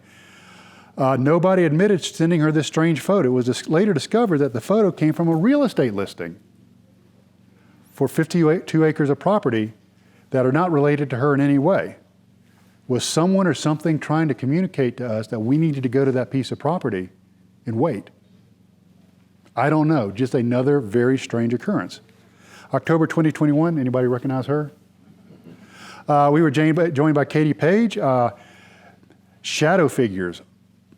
Nobody admitted sending her this strange photo. It was later discovered that the photo came from a real estate listing for 52 acres of property that are not related to her in any way. Was someone or something trying to communicate to us that we needed to go to that piece of property and wait? I don't know, just another very strange occurrence. October 2021, anybody recognize her? We were joined by Katie Page. Shadow figures,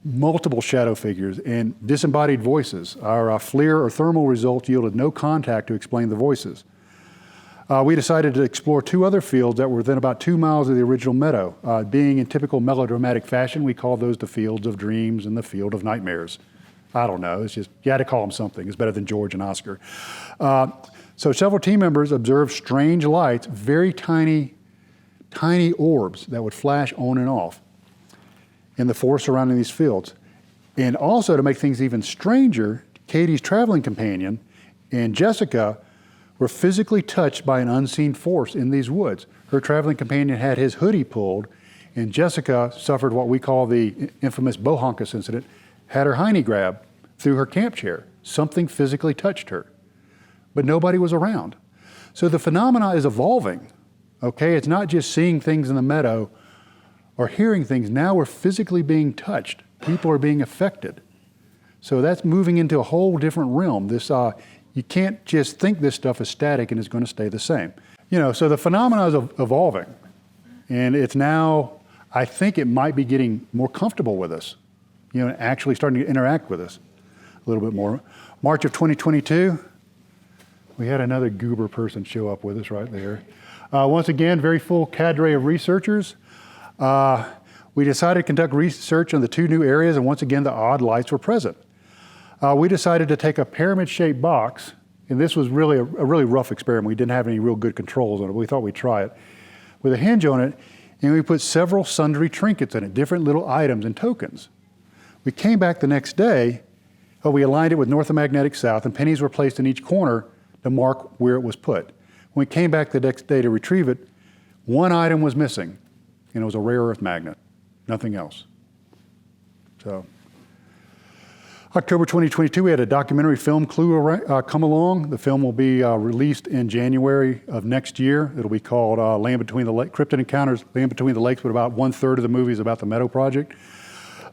multiple shadow figures, and disembodied voices. Our FLIR or thermal results yielded no contact to explain the voices. We decided to explore two other fields that were within about 2 miles of the original meadow. Being in typical melodramatic fashion, we call those the fields of dreams and the field of nightmares. I don't know, it's just, you had to call them something. It's better than George and Oscar. So several team members observed strange lights, very tiny orbs that would flash on and off in the forest surrounding these fields. And also, to make things even stranger, Katie's traveling companion and Jessica were physically touched by an unseen force in these woods. Her traveling companion had his hoodie pulled, and Jessica suffered what we call the infamous Bohonkus incident, had her hiney grabbed through her camp chair. Something physically touched her, but nobody was around. So the phenomena is evolving, okay? It's not just seeing things in the meadow or hearing things. Now we're physically being touched. People are being affected. So that's moving into a whole different realm. This, you can't just think this stuff is static and is going to stay the same. So the phenomena is evolving. And it's now, I think it might be getting more comfortable with us, actually starting to interact with us a little bit more. March of 2022, we had another goober person show up with us right there. Once again, very full cadre of researchers. We decided to conduct research on the two new areas, and once again, the odd lights were present. We decided to take a pyramid-shaped box, and this was really a really rough experiment. We didn't have any real good controls on it. We thought we'd try it with a hinge on it, and we put several sundry trinkets in it, different little items and tokens. We came back the next day, we aligned it with north and magnetic south, and pennies were placed in each corner to mark where it was put. When we came back the next day to retrieve it, one item was missing, and it was a rare earth magnet, nothing else. So, October 2022, we had a documentary film Clue come along. The film will be released in January of next year. It'll be called Land Between the Lakes, Cryptid Encounters, Land Between the Lakes, but about 1/3 of the movie is about the Meadow Project.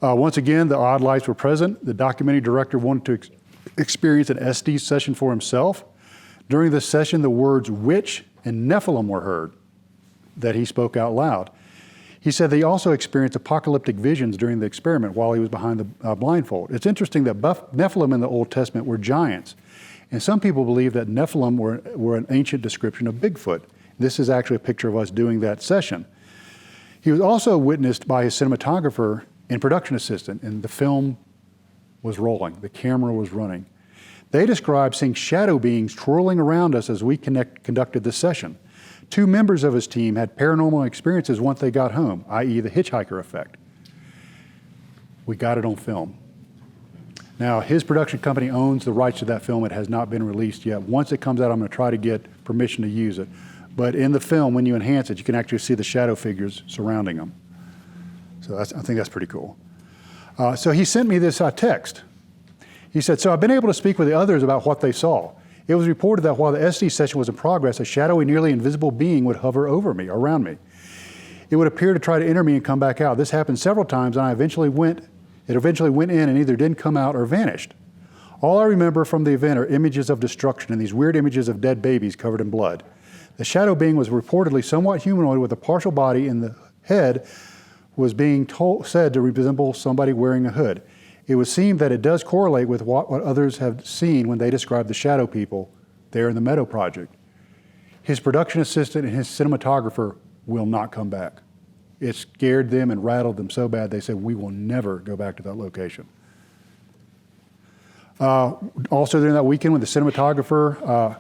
Once again, the odd lights were present. The documentary director wanted to experience an SD session for himself. During this session, the words witch and Nephilim were heard that he spoke out loud. He said they also experienced apocalyptic visions during the experiment while he was behind the blindfold. It's interesting that Nephilim in the Old Testament were giants. And some people believe that Nephilim were an ancient description of Bigfoot. This is actually a picture of us doing that session. He was also witnessed by his cinematographer and production assistant, and the film was rolling. The camera was running. They described seeing shadow beings twirling around us as we conducted this session. 2 members of his team had paranormal experiences once they got home, i.e. the hitchhiker effect. We got it on film. Now, his production company owns the rights to that film. It has not been released yet. Once it comes out, I'm going to try to get permission to use it. But in the film, when you enhance it, you can actually see the shadow figures surrounding them. So I think that's pretty cool. So he sent me this text. He said, so I've been able to speak with the others about what they saw. It was reported that while the SD session was in progress, a shadowy, nearly invisible being would hover over me, around me. It would appear to try to enter me and come back out. This happened several times, and it eventually went in and either didn't come out or vanished. All I remember from the event are images of destruction and these weird images of dead babies covered in blood. The shadow being was reportedly somewhat humanoid with a partial body, and the head was being said to resemble somebody wearing a hood. It would seem that it does correlate with what others have seen when they describe the shadow people there in the Meadow Project. His production assistant and his cinematographer will not come back. It scared them and rattled them so bad they said, we will never go back to that location. Also during that weekend when the cinematographer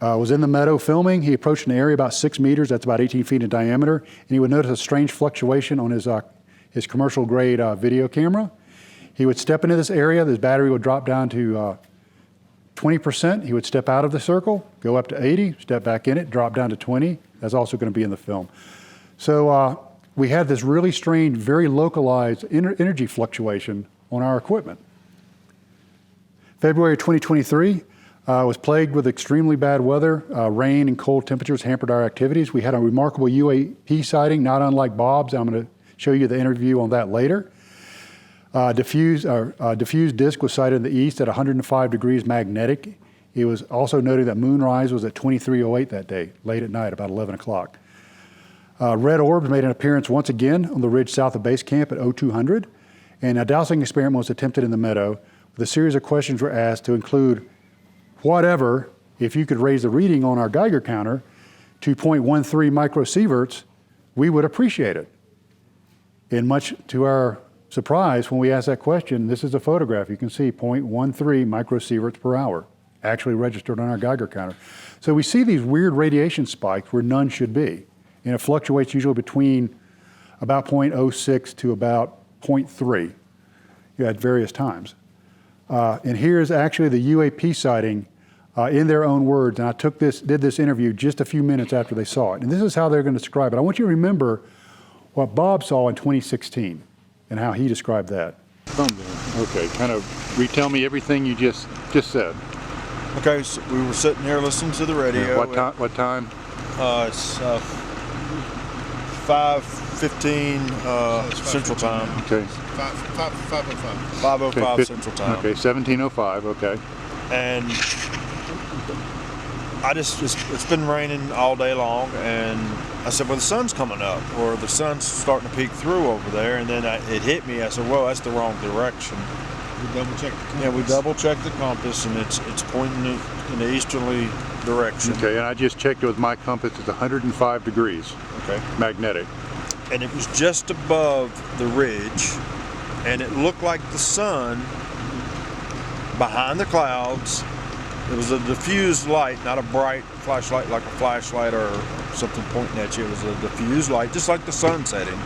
was in the meadow filming, he approached an area about 6 meters, that's about 18 feet in diameter, and he would notice a strange fluctuation on his commercial grade video camera. He would step into this area, his battery would drop down to 20%. He would step out of the circle, go up to 80, step back in it, drop down to 20. That's also going to be in the film. So we had this really strange, very localized energy fluctuation on our equipment. February 2023 was plagued with extremely bad weather. Rain and cold temperatures hampered our activities. We had a remarkable UAP sighting, not unlike Bob's. I'm going to show you the interview on that later. Diffused disk was sighted in the east at 105 degrees magnetic. It was also noted that moonrise was at 23:08 that day, late at night, about 11 o'clock. Red orbs made an appearance once again on the ridge south of base camp at 0200, and a dowsing experiment was attempted in the meadow. A series of questions were asked to include whatever, if you could raise the reading on our Geiger counter to 0.13 microsieverts, we would appreciate it. And much to our surprise, when we asked that question, this is a photograph. You can see 0.13 microsieverts per hour actually registered on our Geiger counter. So we see these weird radiation spikes where none should be. And it fluctuates usually between about 0.06 to about 0.3 at various times. And here's actually the UAP sighting in their own words. And I did this interview just a few minutes after they saw it. And this is how they're going to describe it. I want you to remember what Bob saw in 2016 and how he described that. Okay, kind of retell me everything you just said. Okay, so we were sitting here listening to the radio. What time? It's 5:15 Central Time. Okay. 5:05 Okay, Central Time. Okay, 17:05. Okay. And it's been raining all day long, and I said, well, the sun's coming up, or the sun's starting to peek through over there, and then it hit me. I said, well, that's the wrong direction. We double checked the compass. Yeah, we double checked the compass, and it's pointing in the easterly direction. Okay, and I just checked it with my compass. It's 105 degrees. Okay. Magnetic. And it was just above the ridge, and it looked like the sun behind the clouds. It was a diffused light, not a bright flashlight like a flashlight or something pointing at you. It was a diffused light, just like the sun setting.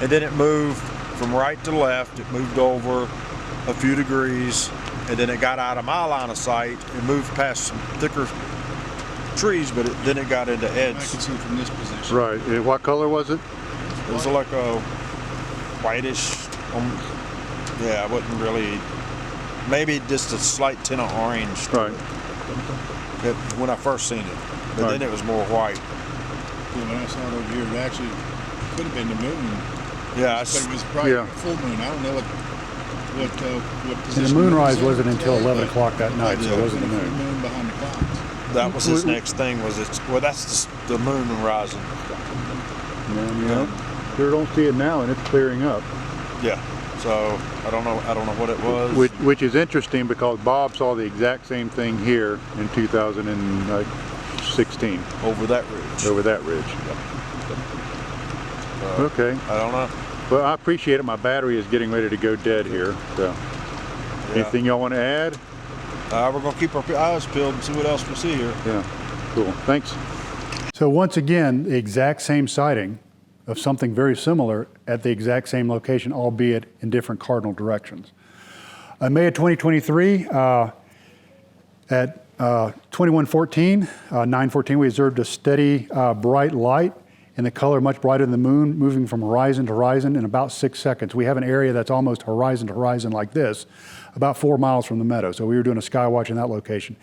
And then it moved from right to left. It moved over a few degrees, and then it got out of my line of sight and moved past some thicker trees, but then it got into Ed's. I can see from this position. Right. And what color was it? It was like a whitish, yeah, I wouldn't really, maybe just a slight tint of orange. Right. When I first seen it, but Right. then it was more white. Yeah, when I saw it over here, it actually could have been the moon. Yeah, But it was probably Yeah. a full moon. I don't know what And position. the it moonrise was in, wasn't until 11 but o'clock that night, so it it wasn't the a full moon. moon behind the clouds. that was his next thing. That's the moon rising. Yeah. Sure don't see it now, and it's clearing up. Yeah. So I don't know what it was. Which is interesting because Bob saw the exact same thing here in 2016 over that ridge. over that ridge. Okay. I don't know. Well, I appreciate it. My battery is getting ready to go dead here. So, Yeah. anything y'all want to add? We're gonna keep our eyes peeled and see what else we see here. Yeah. Cool. Thanks. So once again, the exact same sighting of something very similar at the exact same location, albeit in different cardinal directions. In May of 2023, at 2114, 914, we observed a steady bright light and the color much brighter than the moon, moving from horizon to horizon in about 6 seconds. We have an area that's almost horizon to horizon like this, about 4 miles from the meadow. So we were doing a sky watch in that location.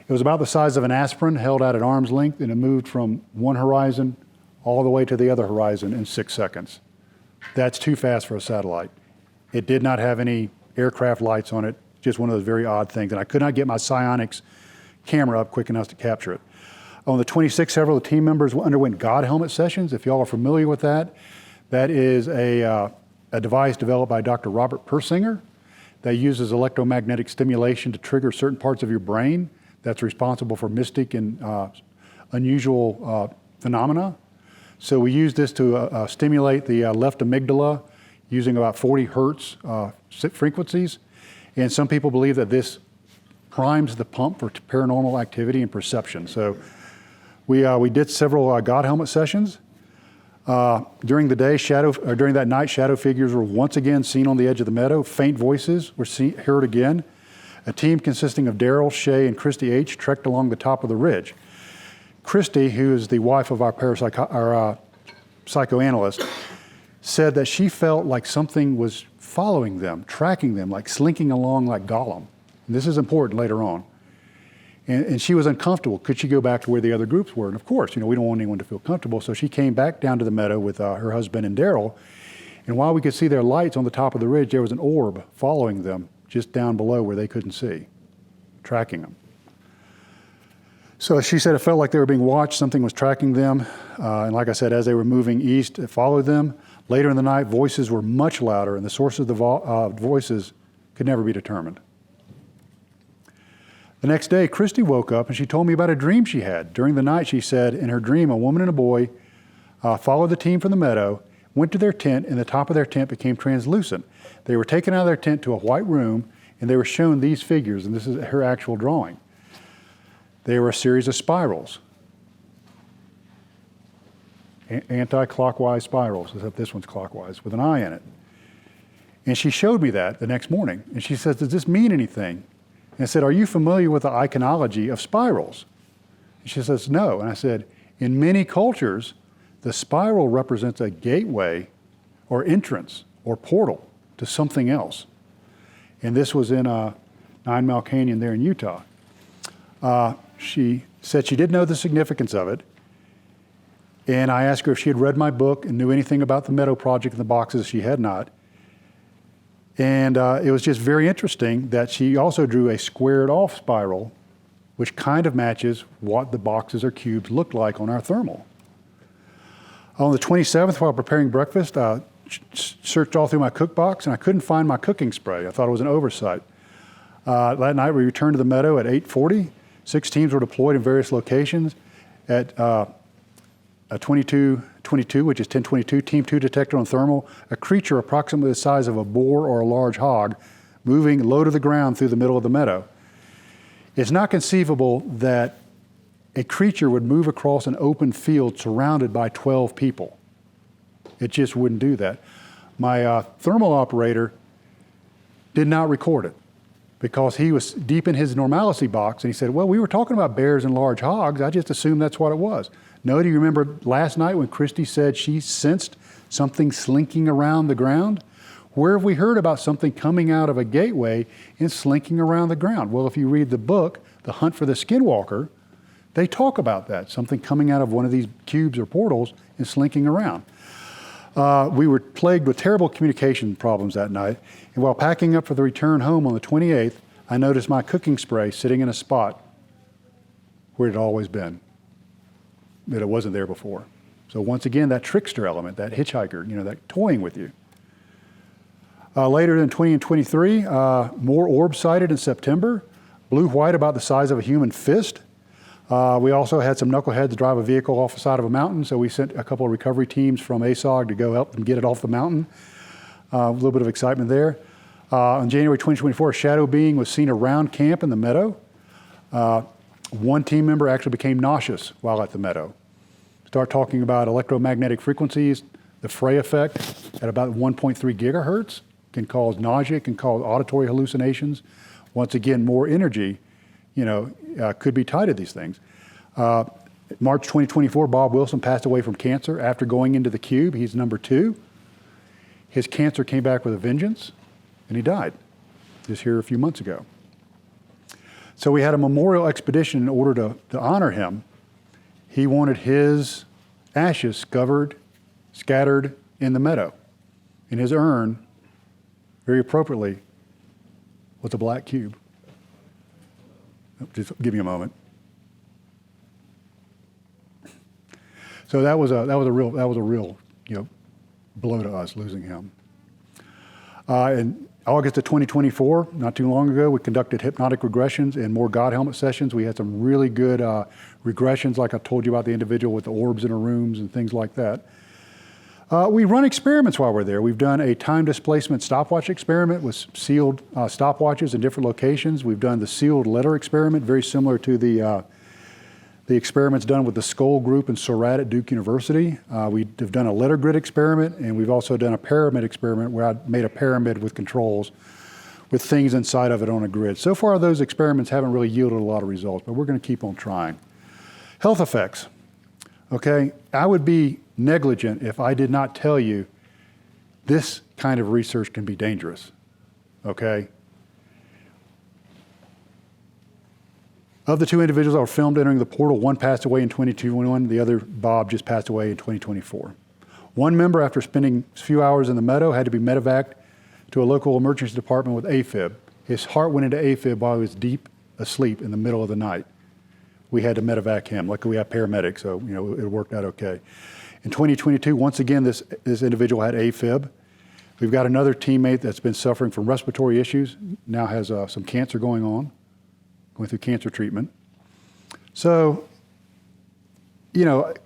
It was about the size of an aspirin held out at arm's length, and it moved from one horizon all the way to the other horizon in 6 seconds. That's too fast for a satellite. It did not have any aircraft lights on it, just one of those very odd things. And I could not get my psionics camera up quick enough to capture it. On the 26th, several of the team members underwent God helmet sessions. If y'all are familiar with that, that is a device developed by Dr. Robert Persinger that uses electromagnetic stimulation to trigger certain parts of your brain that's responsible for mystic and unusual phenomena. So we use this to stimulate the left amygdala using about 40 hertz frequencies. And some people believe that this primes the pump for paranormal activity and perception. So we did several God helmet sessions. During the day, during that night, shadow figures were once again seen on the edge of the meadow. Faint voices were heard again. A team consisting of Daryl, Shay, and Christy H. trekked along the top of the ridge. Christy, who is the wife of our psychoanalyst, said that she felt like something was following them, tracking them, like slinking along like Gollum. And this is important later on. And she was uncomfortable. Could she go back to where the other groups were? And of course, we don't want anyone to feel comfortable. So she came back down to the meadow with her husband and Daryl. And while we could see their lights on the top of the ridge, there was an orb following them just down below where they couldn't see, tracking them. So she said it felt like they were being watched. Something was tracking them. And like I said, as they were moving east, it followed them. Later in the night, voices were much louder, and the source of the voices could never be determined. The next day, Christy woke up and she told me about a dream she had. During the night, she said, in her dream, a woman and a boy followed the team from the meadow, went to their tent, and the top of their tent became translucent. They were taken out of their tent to a white room, and they were shown these figures, and this is her actual drawing. They were a series of spirals, anti-clockwise spirals, except this one's clockwise, with an eye in it. And she showed me that the next morning, and she says, does this mean anything? And I said, are you familiar with the iconology of spirals? And she says, no. And I said, in many cultures, the spiral represents a gateway or entrance or portal to something else. And this was in 9 Mile Canyon there in Utah. She said she didn't know the significance of it. And I asked her if she had read my book and knew anything about the Meadow Project and the boxes. She had not. And it was just very interesting that she also drew a squared off spiral, which kind of matches what the boxes or cubes looked like on our thermal. On the 27th, while preparing breakfast, I searched all through my cook box and I couldn't find my cooking spray. I thought it was an oversight. That night we returned to the meadow at 8:40. 6 teams were deployed in various locations. At 2222, which is 1022, Team 2 detected on thermal a creature approximately the size of a boar or a large hog moving low to the ground through the middle of the meadow. It's not conceivable that a creature would move across an open field surrounded by 12 people. It just wouldn't do that. My thermal operator did not record it because he was deep in his normalcy box, and he said, well, we were talking about bears and large hogs. I just assumed that's what it was. No, do you remember last night when Christy said she sensed something slinking around the ground? Where have we heard about something coming out of a gateway and slinking around the ground? Well, if you read the book, The Hunt for the Skinwalker, they talk about that, something coming out of one of these cubes or portals and slinking around. We were plagued with terrible communication problems that night, and while packing up for the return home on the 28th, I noticed my cooking spray sitting in a spot where it had always been, that it wasn't there before. So once again, that trickster element, that hitchhiker, that toying with you. Later in 20 and 23, more orbs sighted in September, blue-white about the size of a human fist. We also had some knuckleheads drive a vehicle off the side of a mountain, so we sent a couple of recovery teams from ASOG to go help them get it off the mountain. A little bit of excitement there. On January 2024, a shadow being was seen around camp in the meadow. One team member actually became nauseous while at the meadow. Start talking about electromagnetic frequencies. The Frey effect at about 1.3 gigahertz can cause nausea, can cause auditory hallucinations. Once again, more energy, could be tied to these things. March 2024, Bob Wilson passed away from cancer after going into the cube. He's number 2. His cancer came back with a vengeance, and he died just here a few months ago. So we had a memorial expedition in order to honor him. He wanted his ashes scattered in the meadow. In his urn, very appropriately, was a black cube. Just give me a moment. So that was a real blow to us, losing him. In August of 2024, not too long ago, we conducted hypnotic regressions and more God helmet sessions. We had some really good regressions, like I told you about the individual with the orbs in her rooms and things like that. We run experiments while we're there. We've done a time displacement stopwatch experiment with sealed stopwatches in different locations. We've done the sealed letter experiment, very similar to the experiments done with the Skull Group and Surratt at Duke University. We have done a letter grid experiment, and we've also done a pyramid experiment where I made a pyramid with controls with things inside of it on a grid. So far, those experiments haven't really yielded a lot of results, but we're going to keep on trying. Health effects. Okay, I would be negligent if I did not tell you this kind of research can be dangerous. Okay? Of the 2 individuals that were filmed entering the portal, one passed away in 2021, the other, Bob, just passed away in 2024. One member, after spending a few hours in the meadow, had to be medevaced to a local emergency department with AFib. His heart went into AFib while he was deep asleep in the middle of the night. We had to medevac him. Luckily, we have paramedics, so it worked out okay. In 2022, once again, this individual had AFib. We've got another teammate that's been suffering from respiratory issues, now has some cancer going through cancer treatment. So,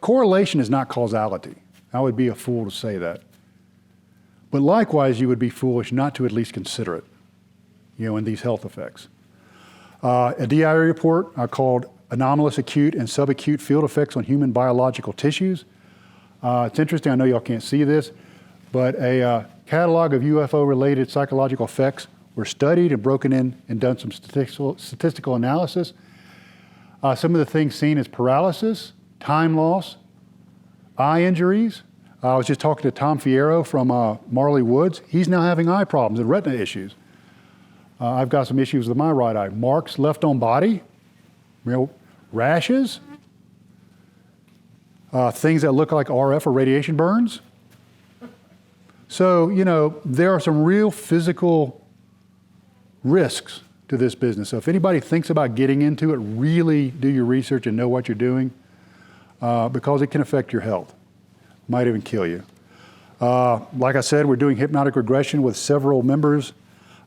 correlation is not causality. I would be a fool to say that. But likewise, you would be foolish not to at least consider it, in these health effects. A DIA report called Anomalous Acute and Subacute Field Effects on Human Biological Tissues. It's interesting, I know y'all can't see this, but a catalog of UFO-related psychological effects were studied and broken in and done some statistical analysis. Some of the things seen is paralysis, time loss, eye injuries. I was just talking to Tom Fierro from Marley Woods. He's now having eye problems and retina issues. I've got some issues with my right eye. Marks left on body, rashes, things that look like RF or radiation burns. So, there are some real physical risks to this business. So if anybody thinks about getting into it, really do your research and know what you're doing, because it can affect your health. Might even kill you. Like I said, we're doing hypnotic regression with several members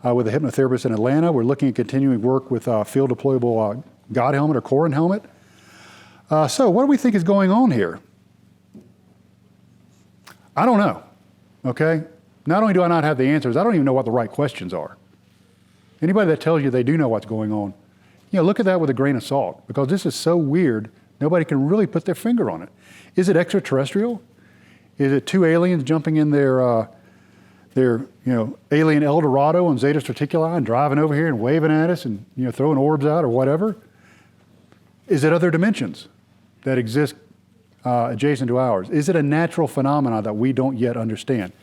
with a hypnotherapist in Atlanta. We're looking at continuing work with field deployable God helmet or Corin helmet. So what do we think is going on here? I don't know, okay? Not only do I not have the answers, I don't even know what the right questions are. Anybody that tells you they do know what's going on, look at that with a grain of salt, because this is so weird, nobody can really put their finger on it. Is it extraterrestrial? Is it 2 aliens jumping in their alien El Dorado and Zeta Straticuli and driving over here and waving at us and throwing orbs out or whatever? Is it other dimensions that exist adjacent to ours? Is it a natural phenomenon that we don't yet understand?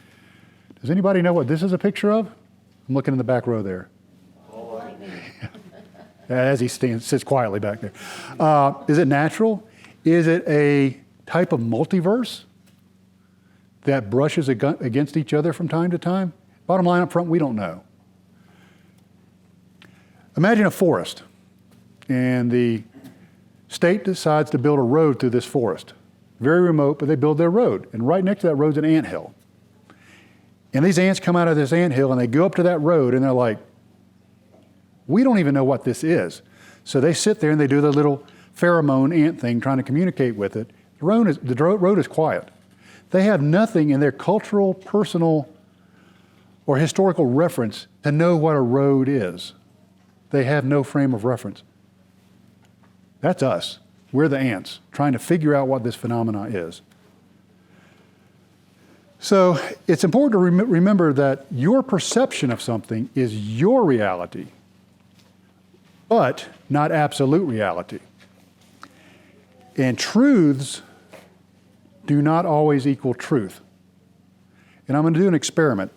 Does anybody know what this is a picture of? I'm looking in the back row there. As he sits quietly back there. Is it natural? Is it a type of multiverse that brushes against each other from time to time? Bottom line up front, we don't know. Imagine a forest, and the state decides to build a road through this forest. Very remote, but they build their road. And right next to that road's an anthill. And these ants come out of this anthill and they go up to that road and they're like, we don't even know what this is. So they sit there and they do their little pheromone ant thing trying to communicate with it. The road is quiet. They have nothing in their cultural, personal, or historical reference to know what a road is. They have no frame of reference. That's us. We're the ants trying to figure out what this phenomena is. So it's important to remember that your perception of something is your reality, but not absolute reality. And truths do not always equal truth. And I'm going to do an experiment.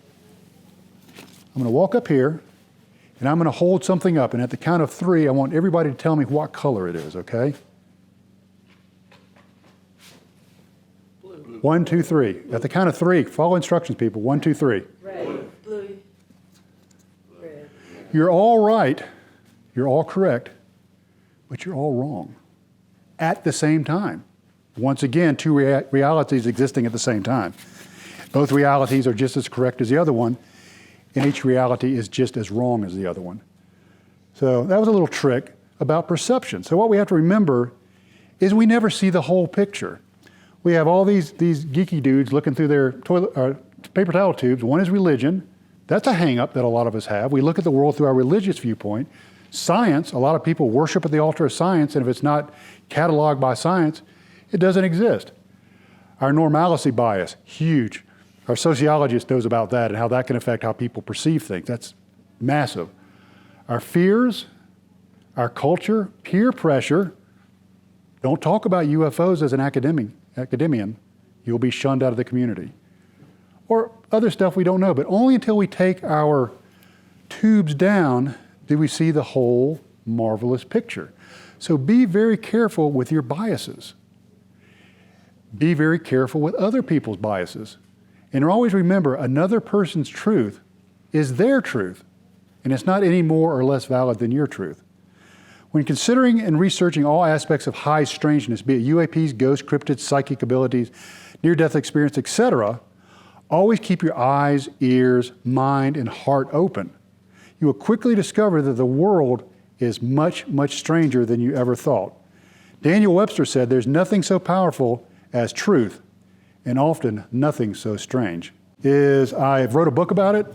I'm going to walk up here, and I'm going to hold something up. And at the count of 3, I want everybody to tell me what color it is, okay? 1, 2, 3. At the count of 3, follow instructions, people. 1, 2, 3. Red. Blue. Red. You're all right. You're all correct. But you're all wrong. At the same time. Once again, 2 realities existing at the same time. Both realities are just as correct as the other one, and each reality is just as wrong as the other one. So that was a little trick about perception. So what we have to remember is we never see the whole picture. We have all these geeky dudes looking through their paper towel tubes. One is religion. That's a hang-up that a lot of us have. We look at the world through our religious viewpoint. Science, a lot of people worship at the altar of science, and if it's not cataloged by science, it doesn't exist. Our normalcy bias, huge. Our sociologist knows about that and how that can affect how people perceive things. That's massive. Our fears, our culture, peer pressure. Don't talk about UFOs as an academian. You'll be shunned out of the community. Or other stuff we don't know, but only until we take our tubes down do we see the whole marvelous picture. So be very careful with your biases. Be very careful with other people's biases. And always remember, another person's truth is their truth, and it's not any more or less valid than your truth. When considering and researching all aspects of high strangeness, be it UAPs, ghosts, cryptids, psychic abilities, near-death experience, etc., always keep your eyes, ears, mind, and heart open. You will quickly discover that the world is much, much stranger than you ever thought. Daniel Webster said, "There's nothing so powerful as truth, and often nothing so strange." I wrote a book about it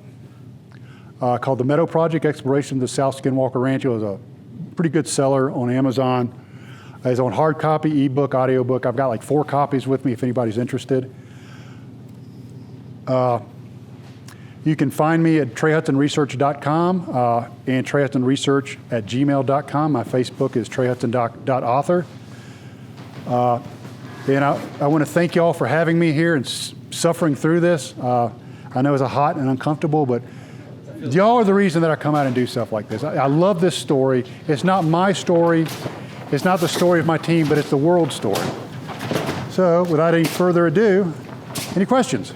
called The Meadow Project, Exploration of the South Skinwalker Ranch. It was a pretty good seller on Amazon. It's on hard copy, ebook, audiobook. I've got like 4 copies with me if anybody's interested. You can find me at treyhudsonresearch.com and treyhudsonresearch@gmail.com. My Facebook is treyhudson.author. And I want to thank you all for having me here and suffering through this. I know it's hot and uncomfortable, but y'all are the reason that I come out and do stuff like this. I love this story. It's not my story. It's not the story of my team, but it's the world's story. So without any further ado, any questions?